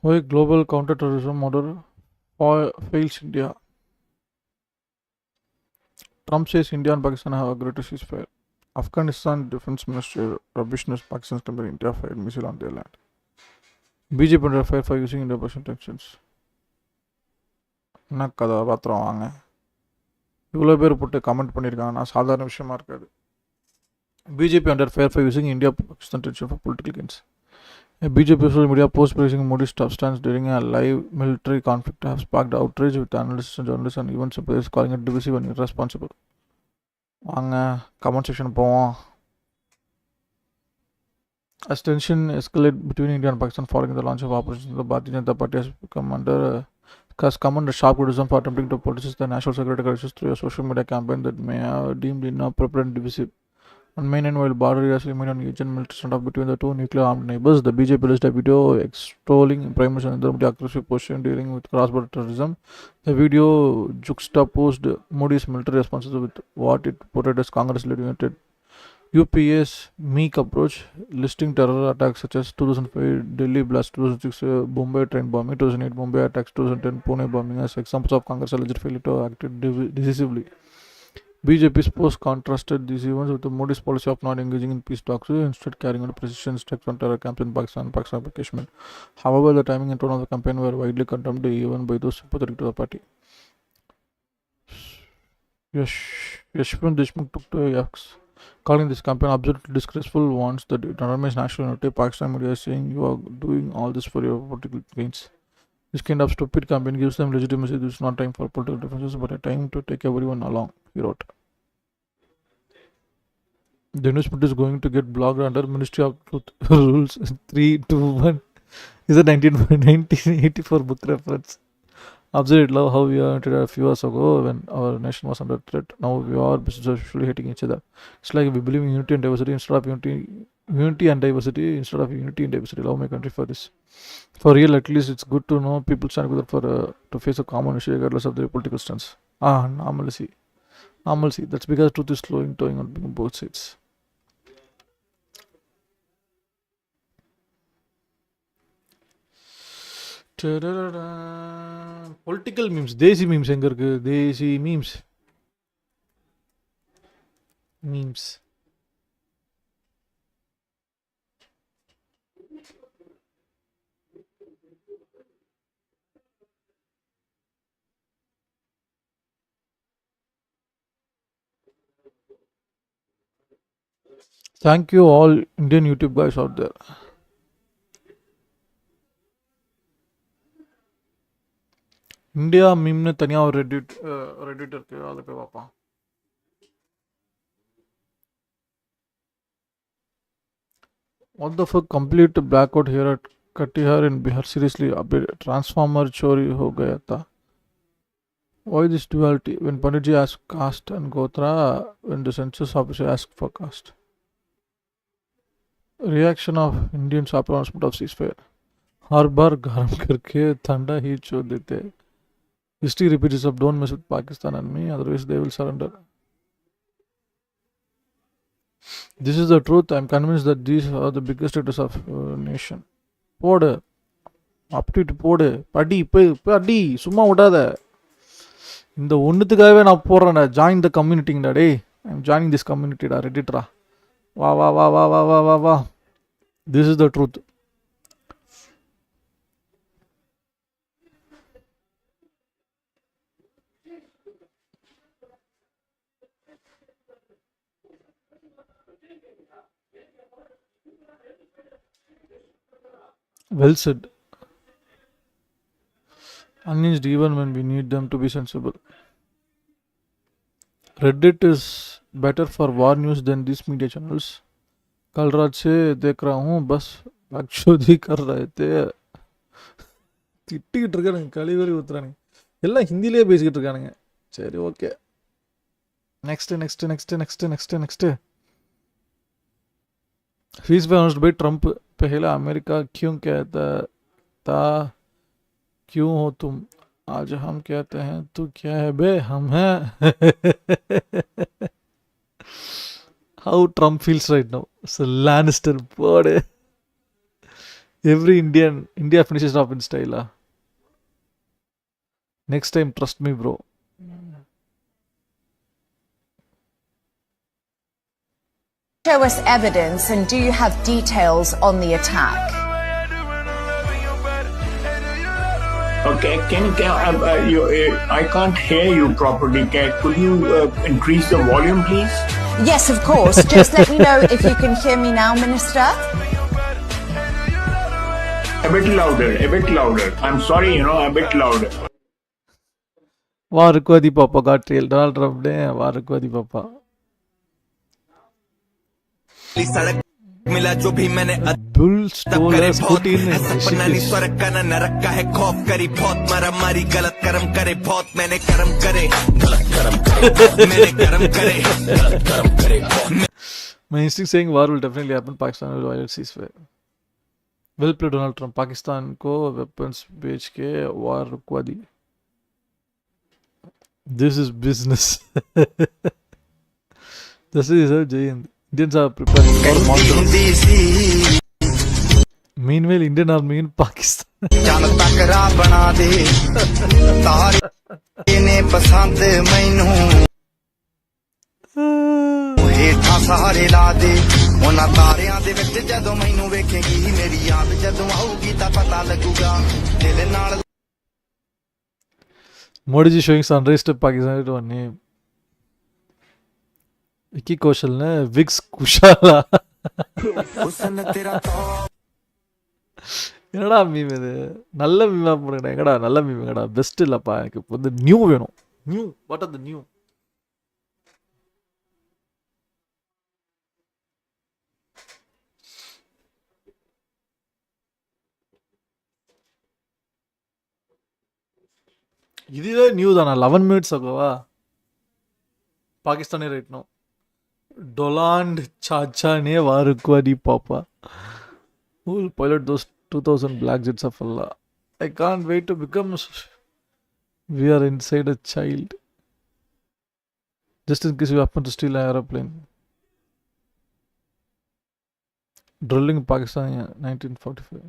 [SPEAKER 1] Why global counter-terrorism order fails India? Trump says India and Pakistan have agreed to ceasefire. Afghanistan Defense Minister rubbish news Pakistan's claim that India fired missile on their land. BJP under fire for using Indo-Pacific tensions. என்ன கதாபாத்திரம் வாங்க இவ்வளோ பேர் போட்டு comment பண்ணியிருக்காங்க நான் சாதாரண விஷயமா இருக்காது BJP under fire for using India-Pakistan tension for political gains. A BJP social media post praising Modi's tough stance during a live military conflict have sparked outrage with analysts and journalists and even sympathizers calling it divisive and irresponsible. வாங்க comment section போவோம். As tension escalated between India and Pakistan following the launch of operations, the Bharatiya Janata Party has come under sharp criticism for attempting to politicize the national security crisis through a social media campaign that may have deemed inappropriate and divisive. On May 9, while border areas remain on agent military standoff between the two nuclear-armed neighbors, the BJP released a video extolling Prime Minister Narendra Modi's aggressive position dealing with cross-border terrorism. The video juxtaposed Modi's military responses with what it portrayed as Congress-led United UPA's meek approach, listing terror attacks such as 2005 Delhi blast, 2006 Bombay train bombing, 2008 Bombay attacks, 2010 Pune bombing as examples of Congress' alleged failure to act decisively. BJP's post contrasted these events with the Modi's policy of not engaging in peace talks, instead carrying out precision strikes on terror camps in Pakistan and Pakistan by Kashmir. However, the timing and tone of the campaign were widely condemned even by those sympathetic to the party. Yashwant Deshmukh took to X, calling this campaign absolutely disgraceful, warns that it undermines national unity. Pakistan media is saying you are doing all this for your political gains. This kind of stupid campaign gives them legitimacy. This is not time for political differences, but a time to take everyone along, he wrote. The investment is going to get blocked under Ministry of Truth Rules 321. Is a 1984 book reference. Observe love how we are a few years ago when our nation was under threat. Now we are usually hating each other. It's like we believe in unity and diversity instead of unity and diversity instead of unity and diversity. Love my country for this. For real, at least it's good to know people stand together for to face a common issue regardless of their political stance. Normalcy. That's because truth is towing on both sides. Political memes, desi memes எங்க இருக்கு? Desi memes. Thank you all Indian YouTube guys out there. India மீம்னு தனியாக ஒரு Reddit இருக்கு, அதை போய் பார்ப்பான். What the fuck, complete blackout here at Katihar in Bihar. Seriously, abhi transformer chori ho gaya tha. Why this duality? When Panditji asked caste and Gotra, when the census officer asked for caste. Reaction of Indians after announcement of ceasefire. हर बार गरम करके ठंडा ही छोड़ देते. History repeats itself. Don't mess with Pakistan and me, otherwise they will surrender. This is the truth. I am convinced that these are the biggest traitors of nation. போடு update போடு, படி சும்மா விடாத. இந்த ஒன்றுத்துக்காகவே நான் போடுறேன்டா. ஜாயின் த கம்யூனிட்டிங்கடா. டே ஐ எம் ஜாயினிங் திஸ் கம்யூனிட்டிடா. ரெடிட்ரா. வா வா வா வா வா வா வா வா. This is the truth. Well said. Unhinged even when we need them to be sensible. Reddit is better for war news than these media channels. कल रात से देख रहा हूँ, बस बागशोदी कर रहे थे. திட்டிக்கிட்டு இருக்கானுங்க, கழிவறி ஊத்துறானுங்க. எல்லாம் ஹிந்திலேயே பேசிக்கிட்டு இருக்கானுங்க. சரி, okay. Next ceasefire announced by Trump. पहला अमेरिका क्यों कहता था क्यों हो तुम, आज हम कहते हैं तू क्या है बे, हम हैं. How Trump feels right now. So Lannister, bode. Every India finishes off in style. Next time, trust me, bro.
[SPEAKER 2] Show us evidence, and do you have details on the attack?
[SPEAKER 3] Okay, I can't hear you properly. Could you increase the volume, please?
[SPEAKER 2] Yes, of course. Just let me know if you can hear me now, Minister.
[SPEAKER 3] A bit louder. I'm sorry, a bit louder.
[SPEAKER 1] Varukwadi Papa got trailed. Donald Trump ne Varukwadi Papa.
[SPEAKER 23] मिला जो भी मैंने
[SPEAKER 1] Bull stole a scooty in
[SPEAKER 23] सपना नहीं स्वर्ग का ना नरक का है खौफ करी बहुत मारा मारी गलत कर्म करे बहुत मैंने कर्म करे गलत कर्म करे मैंने कर्म करे गलत कर्म करे
[SPEAKER 1] My instinct saying war will definitely happen. Pakistan will violate ceasefire. Well played, Donald Trump. Pakistan को weapons बेच के war रुकवा दी. This is business. This is a giant. Indians are preparing for monsters. Meanwhile, Indian army in Pakistan. Modi ji showing sunrise to Pakistan to name. Vicky Kaushal ne Vix Kushala. என்னடா meme இது நல்ல மீமா போடுங்கடா எங்கடா நல்ல meme எங்கடா best இல்லப்பா எனக்கு வந்து நியூ வேணும் new what are the new இதுவே நியூ தானா 11 minutes agoவா பாகிஸ்தானே right no Doland Chacha ne Varukwadi Papa. Who will pilot those 2000 black jets of Allah? I can't wait to become. We are inside a child. Just in case you happen to steal an aeroplane. Drilling in Pakistan in 1945.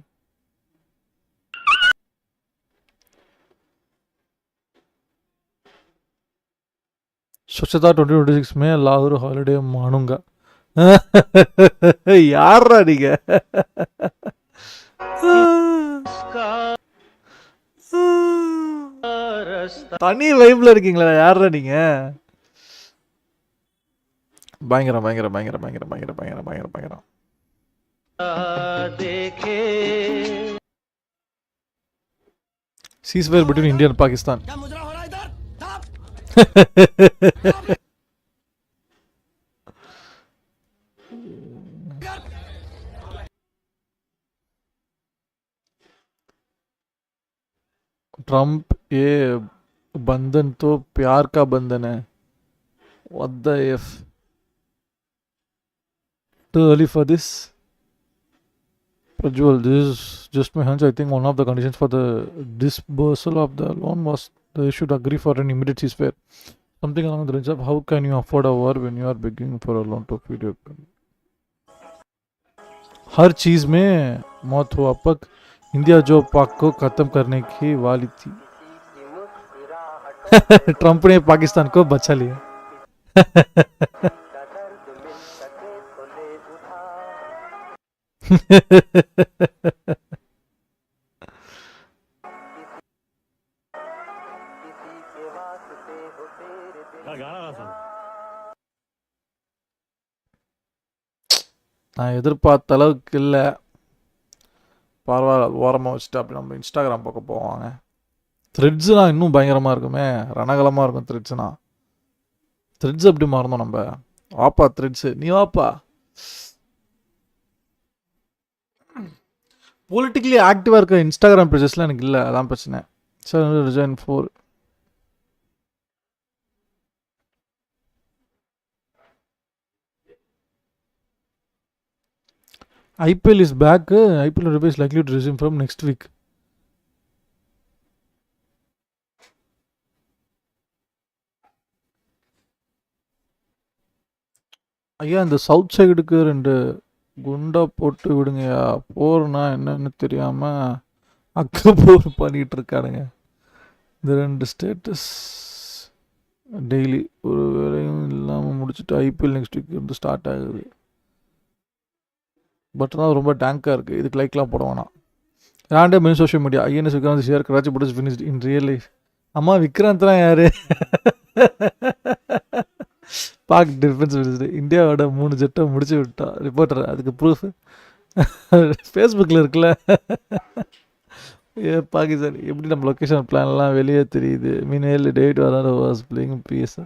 [SPEAKER 1] स्वच्छता 2026 में Lahore holiday मानूंगा யாரா நீங்க தனி வைப்ல இருக்கீங்களா யாரா நீங்க பயங்கரம் பயங்கரம் பயங்கரம் பயங்கரம் பயங்கரம் பயங்கரம் பயங்கரம் பயங்கரம் ceasefire between India and Pakistan. Trump ये बंधन तो प्यार का बंधन है. What the F? Too early for this? Prajwal, this is just my hunch. I think one of the conditions for the disbursal of the loan was they should agree for an immediate ceasefire. Something along the lines of how can you afford a war when you are begging for a loan to feed your family? हर चीज में मौत हुआ पक India जो पाक को खत्म करने की वाली थी. ट्रंप ने पाकिस्तान को बचा लिया. நான் எதிர்பார்த்த அளவுக்கு இல்லை. பரவாயில்ல ஓரமாக வச்சுட்டு அப்படி நம்ம இன்ஸ்டாகிராம் பக்கம் போவாங்க. த்ரெட்ஸுலாம் இன்னும் பயங்கரமாக இருக்குமே, ரணகலமாக இருக்கும் த்ரெட்ஸுனா. த்ரெட்ஸ் எப்படி மாறணும் நம்ம? வாப்பா த்ரெட்ஸு, நீ வாப்பா. பொலிட்டிக்கலி ஆக்டிவாக இருக்க இன்ஸ்டாகிராம் பேஜஸ்லாம் எனக்கு இல்லை, அதான் பிரச்சனை. Sir ரிஜைன் 4. IPL is back. IPL review is likely to resume from next week. ஐயா இந்த சவுத் சைடுக்கு 2 குண்டை போட்டு விடுங்கயா, போர்னா என்னன்னு தெரியாமல் அக்கப்போர் பண்ணிகிட்டு இருக்கானுங்க. இந்த 2 ஸ்டேட்டஸ் டெய்லி ஒரு வேலையும் இல்லாமல் முடிச்சுட்டு ஐபிஎல் நெக்ஸ்ட் வீக் வந்து ஸ்டார்ட் ஆகுது. பட் தான் ரொம்ப டேங்காக இருக்குது. இதுக்கு லைக்லாம் போட வேணாம். Random in social media INS Vikrant share Karachi put finished in real life. அம்மா விக்ராந்த்லாம் யார்? பாக் டிஃபென்ஸ் மினிஸ்டர் இந்தியாவோட 3 ஜெட்டை முடிச்சு விட்டா ரிப்போர்ட்டர். அதுக்கு ப்ரூஃப் ஃபேஸ்புக்கில் இருக்குல்ல. பாகிஸ்தான் எப்படி நம்ம லொக்கேஷன் பிளான்லாம் வெளியே தெரியுது. மீனேல் டேட் வராத வாஸ் பிளேயிங் பிஎஸ்.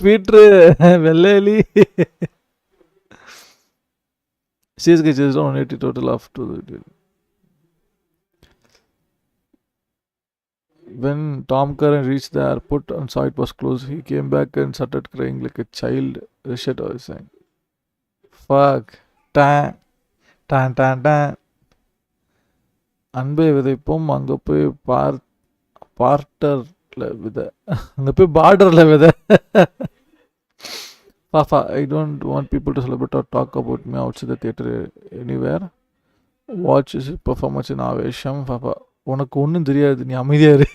[SPEAKER 1] பீட்ரு வெள்ளேலி CSK chase on 80 total of 2. When Tom Curran reached the airport and saw it was closed, he came back and started crying like a child. Rashid was saying, "Fuck, tan, tan, tan, tan." அன்பை விதைப்போம், அங்கே போய் பார்ட்டரில் விதை, அங்கே போய் பார்டரில் விதை. பாப்பா, I don't want people to celebrate or talk about me out the theatre anywhere. Watch is performance in Aavesham. பாப்பா, உனக்கு ஒன்றும் தெரியாது, நீ அமைதியாரு.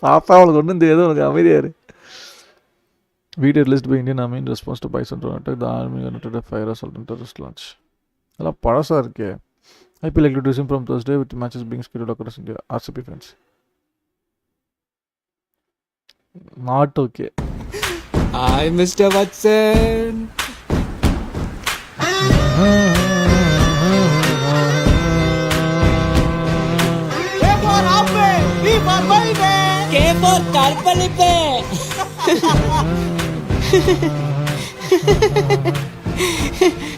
[SPEAKER 1] பாப்பா, உனக்கு ஒன்றும் தெரியாது, உனக்கு அமைதியாரு. Video released by Indian army in response to பைசன் attack. The army connected fire assault and terrorist launch. அதெல்லாம் பழசாக இருக்கே. IPL likely to resume from Thursday with matches being scheduled across India. RCB fans. Not okay.
[SPEAKER 4] Hi, Mr. Watson.
[SPEAKER 18] A for apple, B for baby.
[SPEAKER 19] K for Karpalipe.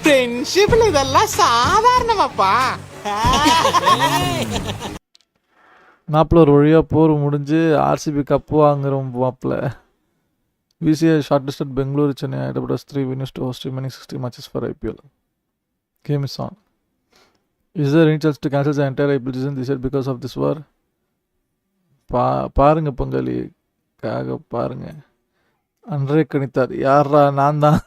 [SPEAKER 18] ஃப்ரெண்ட்ஷிப்ல இதெல்லாம் சாதாரணமாப்பா.
[SPEAKER 1] மாப்பிள்ள ஒரு வழியாக போர் முடிஞ்சு RCB cup வாங்குறோம் மாப்பிள்ள. VCI shortlisted Bengaluru, Chennai, Hyderabad as 3 winners to host remaining 60 matches for IPL. Game is on. Is there any chance to cancel the entire IPL season this year because of this war? பாருங்க பங்காளி, பாருங்க. அன்றே கணித்தார். யாரா? நான் தான்.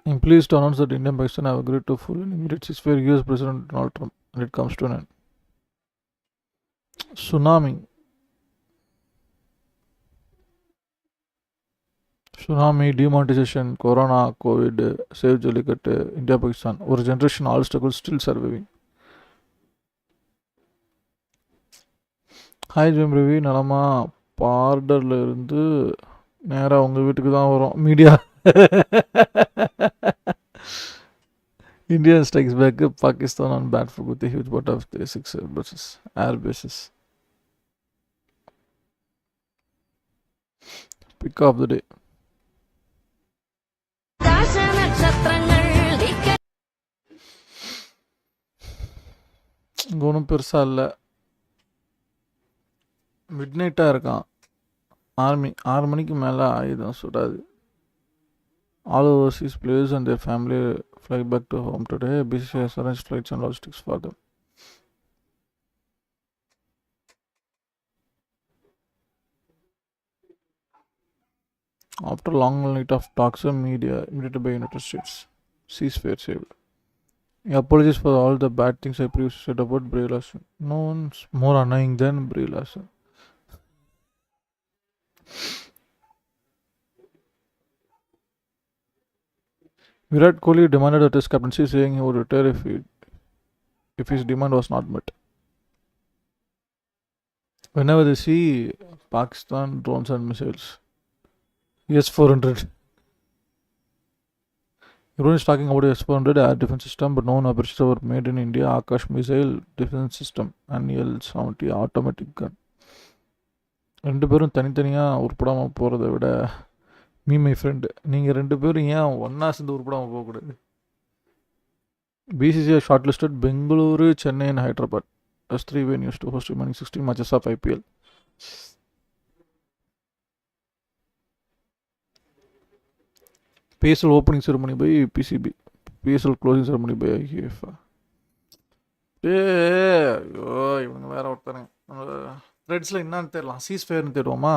[SPEAKER 1] I'm pleased to announce that India and Pakistan have agreed to full and immediate ceasefire. US President Donald Trump, when it comes to an end. Tsunami, demonetization, Corona, COVID, Save Jallikattu, India, Pakistan. ஒரு generation all struggles still surviving. Hi GeM Ravi, நலமா? பார்டரில் இருந்து நேராக உங்கள் வீட்டுக்கு தான் வரும் media. India strikes back Pakistan on bad foot with a huge part of the 6 air bases. Pick of the day. ஒன்றும் பெருசாக இல்லை. மிட் நைட்டாக இருக்கான். ஆர்மி 6 மணிக்கு மேலே ஆயுதம் சுடாது. All overseas players and their family fly back to home today. BCCI has arranged flights and logistics for them. After a long night of talks and media immediately by United States, ceasefire saved. Apologies for all the bad things I previously said about Brie Larson. No one's more annoying than Brie Larson. Virat Kohli demanded a test captaincy, saying he would retire if his demand was not met. Whenever they see Pakistan drones and missiles, S-400. Everyone is talking about S-400 air defense system, but no one operations were made in India. Akash missile defense system and L-70 automatic gun. 2 பேரும் தனித்தனியாக உருப்படாமல் போகிறத விட my friend, நீங்கள் 2 பேரும் ஏன் ஒன்றா சேர்ந்து உருப்படாமல் போகக்கூடாது? BCCI shortlisted Bengaluru, Chennai and Hyderabad as 3 venues to host remaining 60 matches of IPL. PSL opening ceremony by PCB. PSL closing ceremony by IKF. இவங்க வேற ஒருத்தனை ரெட்ஸில் என்னன்னு தெரியலாம். சீஸ்ஃபயர்னு தேடுவோமா?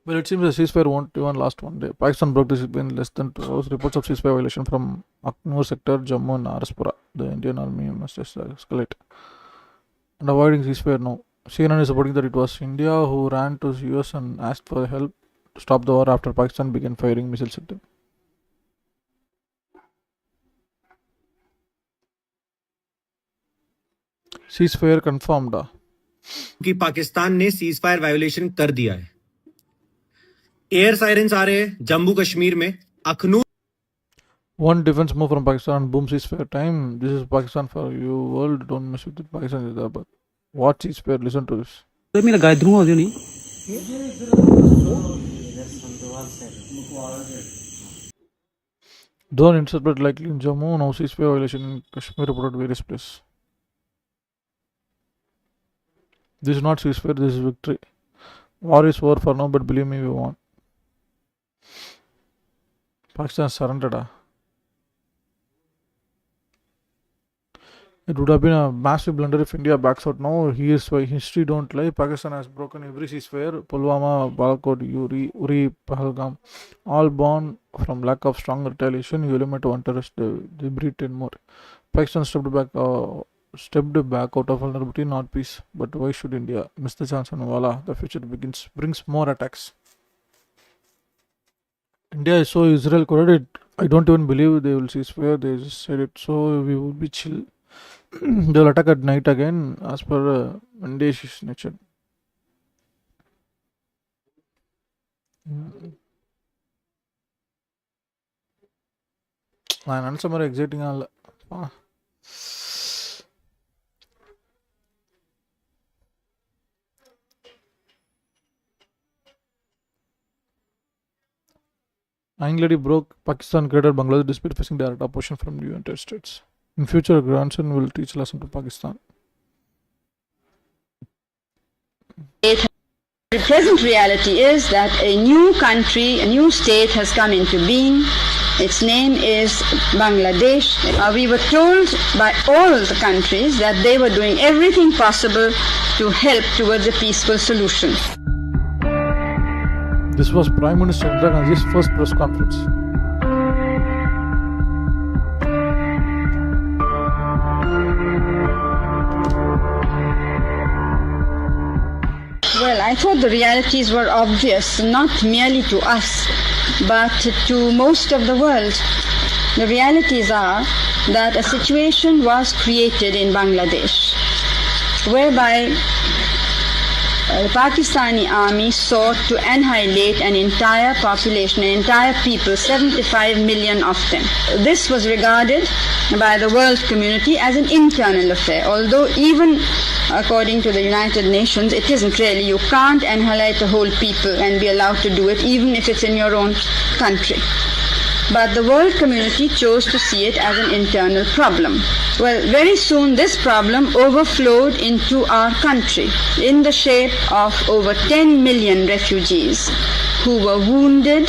[SPEAKER 1] Well, it seems the ceasefire won't even last one day. Pakistan broke this in less than 2 hours. Reports of ceasefire violation from Aknur sector, Jammu and Araspura. The Indian army must escalate. And avoiding ceasefire now. CNN is reporting that it was India who ran to the US and asked for help to stop the war after Pakistan began firing missiles at them. Ceasefire confirmed.
[SPEAKER 5] कि पाकिस्तान ने cease fire violation कर दिया है. Air sirens आ रहे हैं जम्मू कश्मीर में Akhnoor.
[SPEAKER 1] One defense move from Pakistan, boom, ceasefire time. This is Pakistan for you. World, don't mess with it. Pakistan is there, but what ceasefire? Listen to this.
[SPEAKER 7] मेरा गाय ध्रुव हो नहीं.
[SPEAKER 1] Don't interpret likely in Jammu. Now ceasefire violation in Kashmir reported various places. This is not ceasefire. This is victory. War is over for now, but believe me, we won. Pakistan surrendered. It would have been a massive blunder if India backs out now. Here's why history don't lie. Pakistan has broken every ceasefire. Pulwama, Balakot, Uri, Pahalgam, all born from lack of strong retaliation. You eliminate one terrorist, they breed 10 more. Pakistan stepped back out of vulnerability, not peace. But why should India miss the chance? And voila, the future brings more attacks. India is so Israel correct. I don't even believe they will ceasefire. They just said it, so we will be chill. They will attack at night again, as per India's nature. Man, some are exiting all. Anglady broke Pakistan created Bangladesh despite facing direct opposition from the United States. In future, grandson will teach lesson to Pakistan.
[SPEAKER 12] The present reality is that a new country, a new state has come into being. Its name is Bangladesh. We were told by all the countries that they were doing everything possible to help towards a peaceful solution.
[SPEAKER 1] This was Prime Minister Indira Gandhi's first press conference.
[SPEAKER 12] Well, I thought the realities were obvious, not merely to us, but to most of the world. The realities are that a situation was created in Bangladesh, whereby the Pakistani army sought to annihilate an entire population, an entire people, 75 million of them. This was regarded by the world community as an internal affair, although even according to the United Nations, it isn't really. You can't annihilate a whole people and be allowed to do it, even if it's in your own country. But the world community chose to see it as an internal problem. Well, very soon this problem overflowed into our country in the shape of over 10 million refugees who were wounded,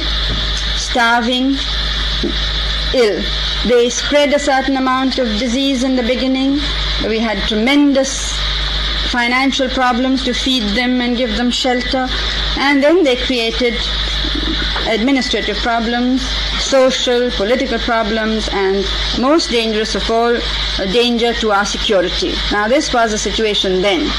[SPEAKER 12] starving, ill. They spread a certain amount of disease in the beginning. We had tremendous financial problems to feed them and give them shelter. And then they created administrative problems, social, political problems, and most dangerous of all, a danger to our security. Now this was the situation then.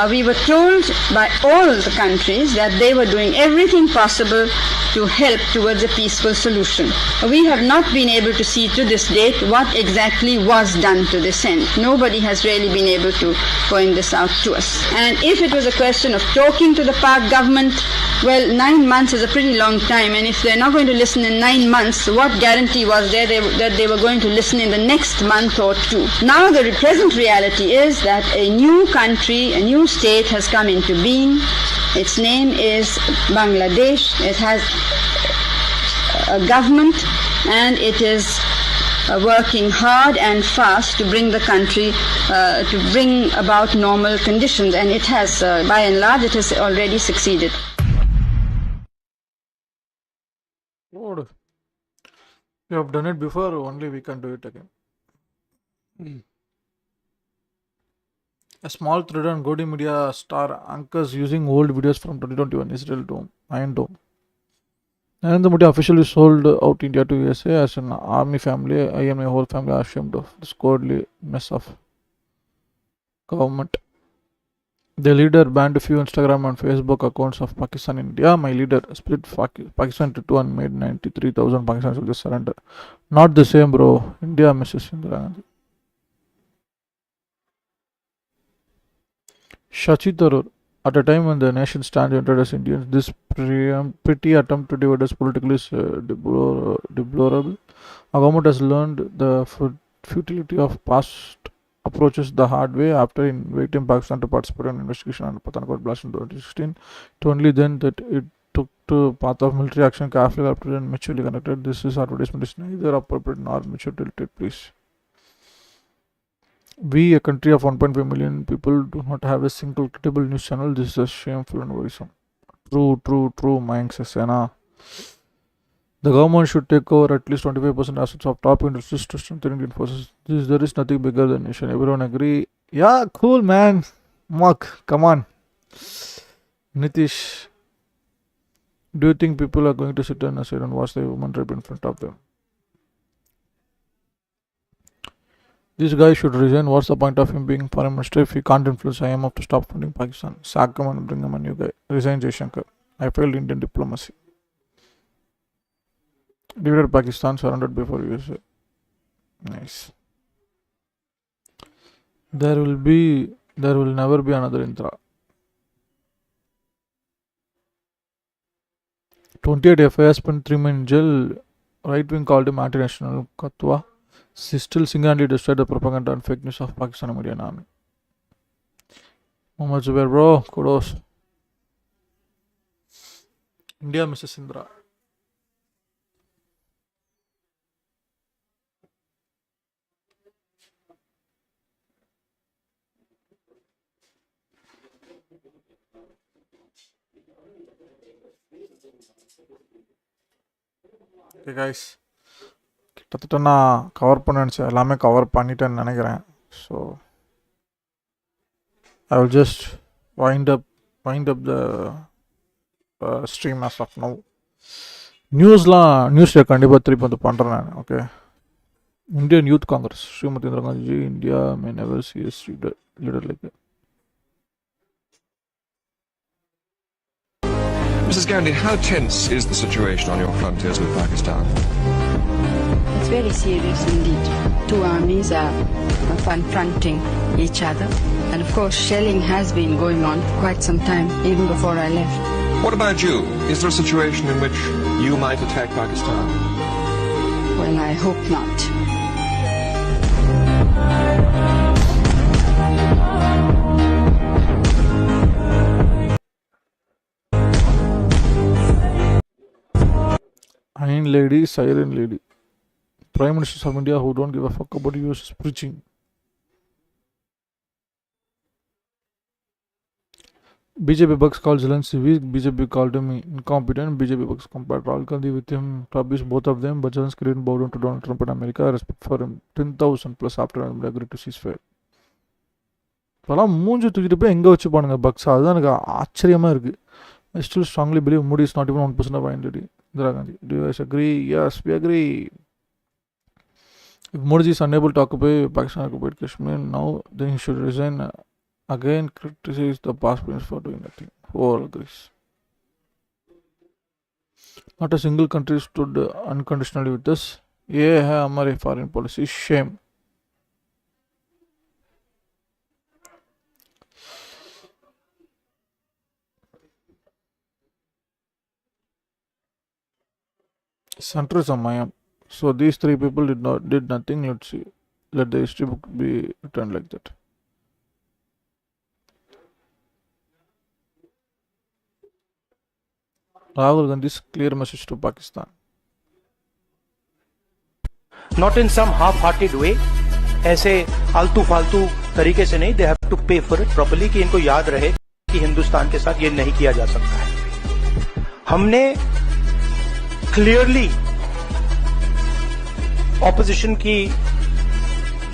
[SPEAKER 12] We were told by all the countries that they were doing everything possible to help towards a peaceful solution. We have not been able to see to this date what exactly was done to this end. Nobody has really been able to point this out to us. And if it was a question of talking to the Pak government, well, 9 months is a pretty long time, and if they're not going to listen in 9 months, what guarantee was there that they were going to listen in the next month or two? Now the present reality is that a new country, a new state has come into being. Its name is Bangladesh. It has a government, and it is working hard and fast to bring the country, to bring about normal conditions, and it has, by and large, it has already succeeded.
[SPEAKER 1] Lord, we have done it before, only we can do it again. A small thread on Godi Media star anchors using old videos from 2021 Israel Dome, Iron Dome. Narendra Modi officially sold out India to USA as an army family. I and my whole family are ashamed of this cowardly mess of government. The leader banned a few Instagram and Facebook accounts of Pakistan in India. My leader split Pakistan into two and made 93,000 Pakistan soldiers surrender. Not the same, bro. India misses Indira Gandhi. Shachi Tharoor. At a time when the nation stands united as Indians, this petty attempt to divide us politically is deplorable. Our government has learned the futility of past approaches the hard way after inviting Pakistan to participate in an investigation on Pathankot blast in 2016. It only then that it took to path of military action carefully adopted and maturely conducted. This is advertisement is neither appropriate nor mature tilted, please. We, a country of 1.5 million people, do not have a single credible news channel. This is a shameful and worrisome. True, Mayank Saxena. The government should take over at least 25% assets of top industries to strengthen Indian forces. There is nothing bigger than nation. Everyone agree? Yeah, cool, man. Mark, come on. Nitish, do you think people are going to sit on a side and watch the woman rape in front of them? This guy should resign. What's the point of him being foreign minister if he can't influence IMF to stop funding Pakistan? Sack him and bring him a new guy. Resign, Jaishankar. I failed Indian diplomacy. Divided Pakistan surrendered before USA. Nice. There will never be another Indira. 28 FIR spent 3 men in jail. Right wing called him anti-national Katwa. She still single-handedly destroyed the propaganda and fake news of Pakistan media and army. Muhammad Zubair, bro, kudos. India misses Indira. Okay, guys. கிட்டத்தட்ட நான் cover பண்ண நினச்சேன் எல்லாமே cover பண்ணிட்டேன்னு நினைக்கிறேன். So I will just wind up the stream as of now. நியூஸில் கண்டிப்பாக திருப்பி வந்து பண்ணுறேன் நான். Okay. Indian Youth Congress Shrimati Indira Gandhi India may never see a leader like that.
[SPEAKER 7] Mrs. Gandhi, how tense is the situation on your frontiers with Pakistan?
[SPEAKER 12] It's very serious indeed. Two armies are confronting each other. And of course, shelling has been going on for quite some time, even before I left.
[SPEAKER 7] What about you? Is there a situation in which you might attack Pakistan?
[SPEAKER 12] Well, I hope not.
[SPEAKER 1] Iron lady, siren lady. Prime Ministers of India who don't give a fuck about US is preaching. BJP bugs called Zelensky weak. BJP called him incompetent. BJP bugs compared Rahul Gandhi with him to abuse both of them. But Zelensky didn't bow down to Donald Trump in America. Respect for him 10,000 plus after they agreed to ceasefire. இப்போலாம் மூஞ்சி தூக்கிட்டு போய் எங்கே வச்சு பானுங்க bugs. அதுதான் எனக்கு ஆச்சரியமாக இருக்குது. I still strongly believe Modi is not even 1% of Indira Gandhi. Do you guys agree? Yes, we agree. If Modi is unable to occupy Pakistan occupied Kashmir now, then he should resign. Again, criticize the past presidents for doing nothing. Who all agrees? Not a single country stood unconditionally with us. ये है हमारी foreign policy. Shame. Centrism, I am. So these three people did nothing. Let's see. Let the history book be written like that. Rahul Gandhi's clear message to Pakistan.
[SPEAKER 18] Not in some half-hearted way. ऐसे आलतू फालतू तरीके से नहीं. They have to pay for it properly कि इनको याद रहे कि हिंदुस्तान के साथ ये नहीं किया जा सकता है. हमने क्लियरली ऑपोजिशन की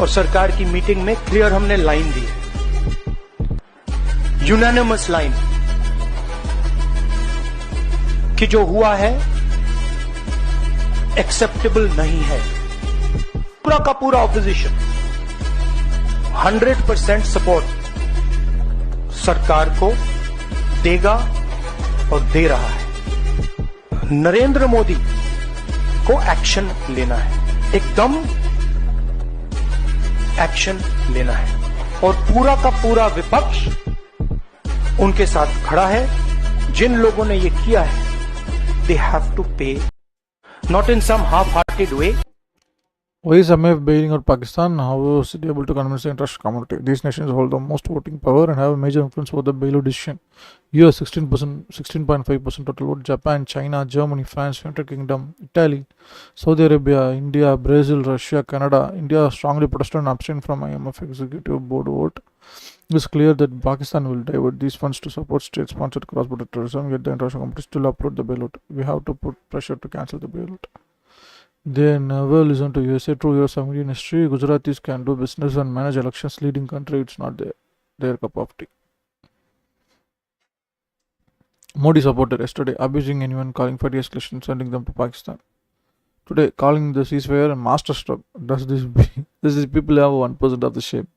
[SPEAKER 18] और सरकार की मीटिंग में क्लियर हमने लाइन दी, यूनानिमस लाइन, कि जो हुआ है एक्सेप्टेबल नहीं है। पूरा का पूरा ऑपोजिशन 100% सपोर्ट सरकार को देगा और दे रहा है। नरेंद्र मोदी को एक्शन लेना है, एकदम एक्शन लेना है, और पूरा का पूरा विपक्ष उनके साथ खड़ा है। जिन लोगों ने ये किया है, they have to pay, not in some half hearted way.
[SPEAKER 1] Why is IMF bailing out Pakistan? How is it able to convince the international community? These nations hold the most voting power and have a major influence over the bailout decision. US 16.5% total vote. Japan, China, Germany, France, United Kingdom, Italy, Saudi Arabia, India, Brazil, Russia, Canada. India strongly protested and abstained from IMF executive board vote. It is clear that Pakistan will divert these funds to support state-sponsored cross-border terrorism. Yet the international community still approved the bailout. We have to put pressure to cancel the bailout. They never listen to USA. True US American history. Gujaratis can do business and manage elections. Leading country, it's not their cup of tea. Modi supported yesterday abusing anyone calling for de-escalation, sending them to Pakistan. Today calling the ceasefire a masterstroke. Does these people have 1% of the shame?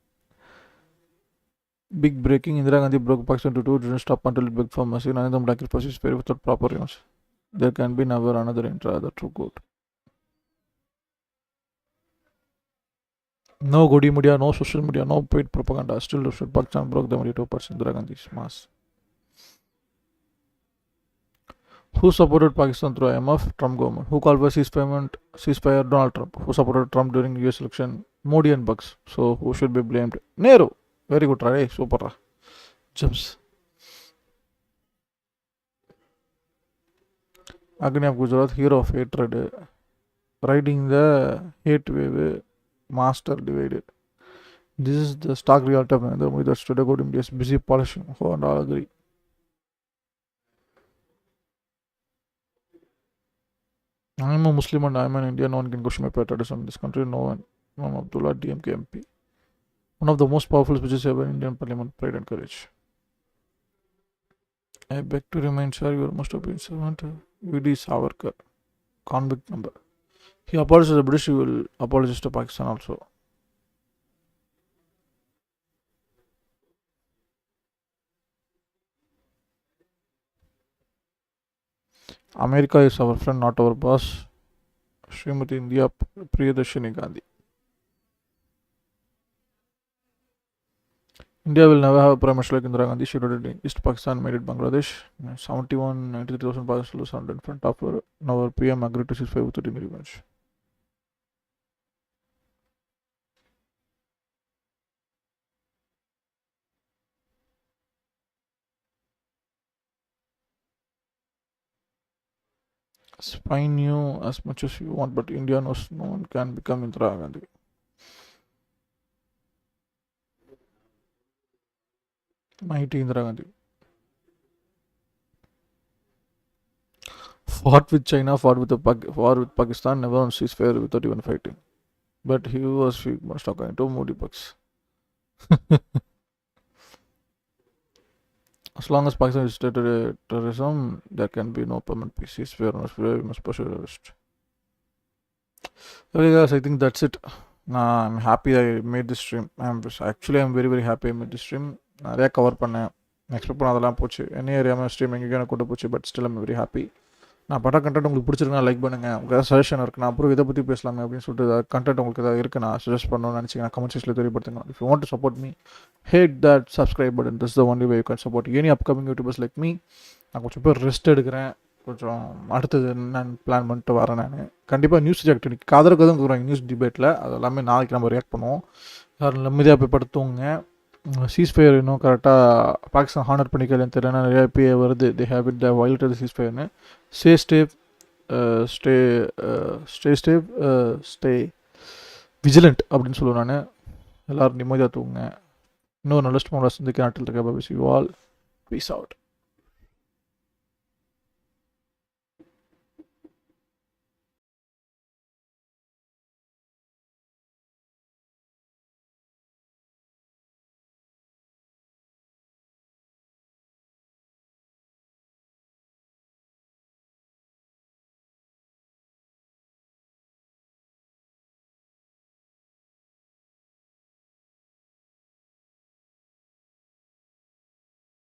[SPEAKER 1] Big breaking. Indira Gandhi broke Pakistan to two. Didn't stop until it begged for mercy. None of them like it for ceasefire without proper reasons. There can be never another intra, the true quote. No goody media, no social media, no paid propaganda. Still, Pakistan broke the 2% Indira Gandhi's mass. Who supported Pakistan through IMF? Trump government. Who called for ceasefire? Donald Trump. Who supported Trump during US election? Modi and Bucks. So who should be blamed? Nehru. Very good try. Super. Gems. Agni of Gujarat, hero of hatred. Riding the hate wave. Master divided. This is the stark reality of Narendra Modi. That's today good India is busy polishing. Who and all agree. I am a Muslim and I am an Indian. No one can question my patriotism in this country. No one. Imam Abdullah, DMK MP. One of the most powerful speeches ever in Indian Parliament. Pride and courage. I beg to remind sir, you must have been servant. V.D. Savarkar. Convict number. He apologized to the British, he will apologize to Pakistan also. America is our friend, not our boss. Srimati India Priyadarshini Gandhi. India will never have a prime minister like Indira Gandhi. She did it in East Pakistan, made it Bangladesh. 93,000 Pakistan stand in front of her. Now our PM agreed to ceasefire without any revenge. Spine you as much as you want, but India knows no one can become Indira Gandhi. Mighty Indira Gandhi. Fought with China, fought with Pakistan, never on ceasefire without even fighting. But he was talking to Modi Bucks. As long as Pakistan is stated terrorism, there can be no permanent peace. Ceasefire, we must pursue the rest. Okay guys, I think that's it. I'm happy I made this stream. I'm very very happy I made this stream. நிறையா cover பண்ணேன், expect பண்ண அதெல்லாம் போச்சு. என்ன ஏரியாமல் stream எங்கேயும் கொண்டு போச்சு. But still I'm very happy. நான் பட்ட கண்டென்ட் உங்களுக்கு பிடிச்சிருக்கா லைக் பண்ணுங்கள். உங்களுக்கு ஏதாவது சஜஷன் இருக்குது, நான் அப்புறம் இதை பற்றி பேசலாமே அப்படின்னு சொல்லிட்டு ஏதாவது கண்டென்ட் உங்களுக்கு ஏதாவது இருக்குது நான் சஜஸ்ட் பண்ணணும்னு நினச்சிங்கன்னா கமெண்ட் செக்ஷனில் தெரியப்படுத்துங்க. If you want to support me, hit that subscribe button. This the only way you can support any upcoming YouTubers like me. நான் கொஞ்சம் பேர் ரெஸ்ட் எடுக்கிறேன், கொஞ்சம் அடுத்தது என்னன்னு பிளான் பண்ணிட்டு வரேன். நான் கண்டிப்பாக நியூஸ் ரியாக்ட் இன்னைக்கு காதலுக்கு தான் நியூஸ் டிபேட்டில் அது எல்லாமே நாளைக்கு நம்ம ரியாக்ட் பண்ணுவோம். யாரும் நிம்மதியாக போய் படுத்துவங்க. சீஸ்ஃபயர் இன்னும் கரெக்டாக பாகிஸ்தான் ஹானர் பண்ணிக்கலன்னு தெரியல, நிறையா இப்போ வருது. They have it the violated சீஸ்ஃபயர்னு. ஸ்டே விஜிலண்ட் அப்படின்னு சொல்லுவேன் நான். எல்லோரும் நிம்மதியாக தூங்குங்க. இன்னொரு நல்ல ஸ்டோனில் சந்திக்க நாட்டில் இருக்க. Bye you all. Peace out.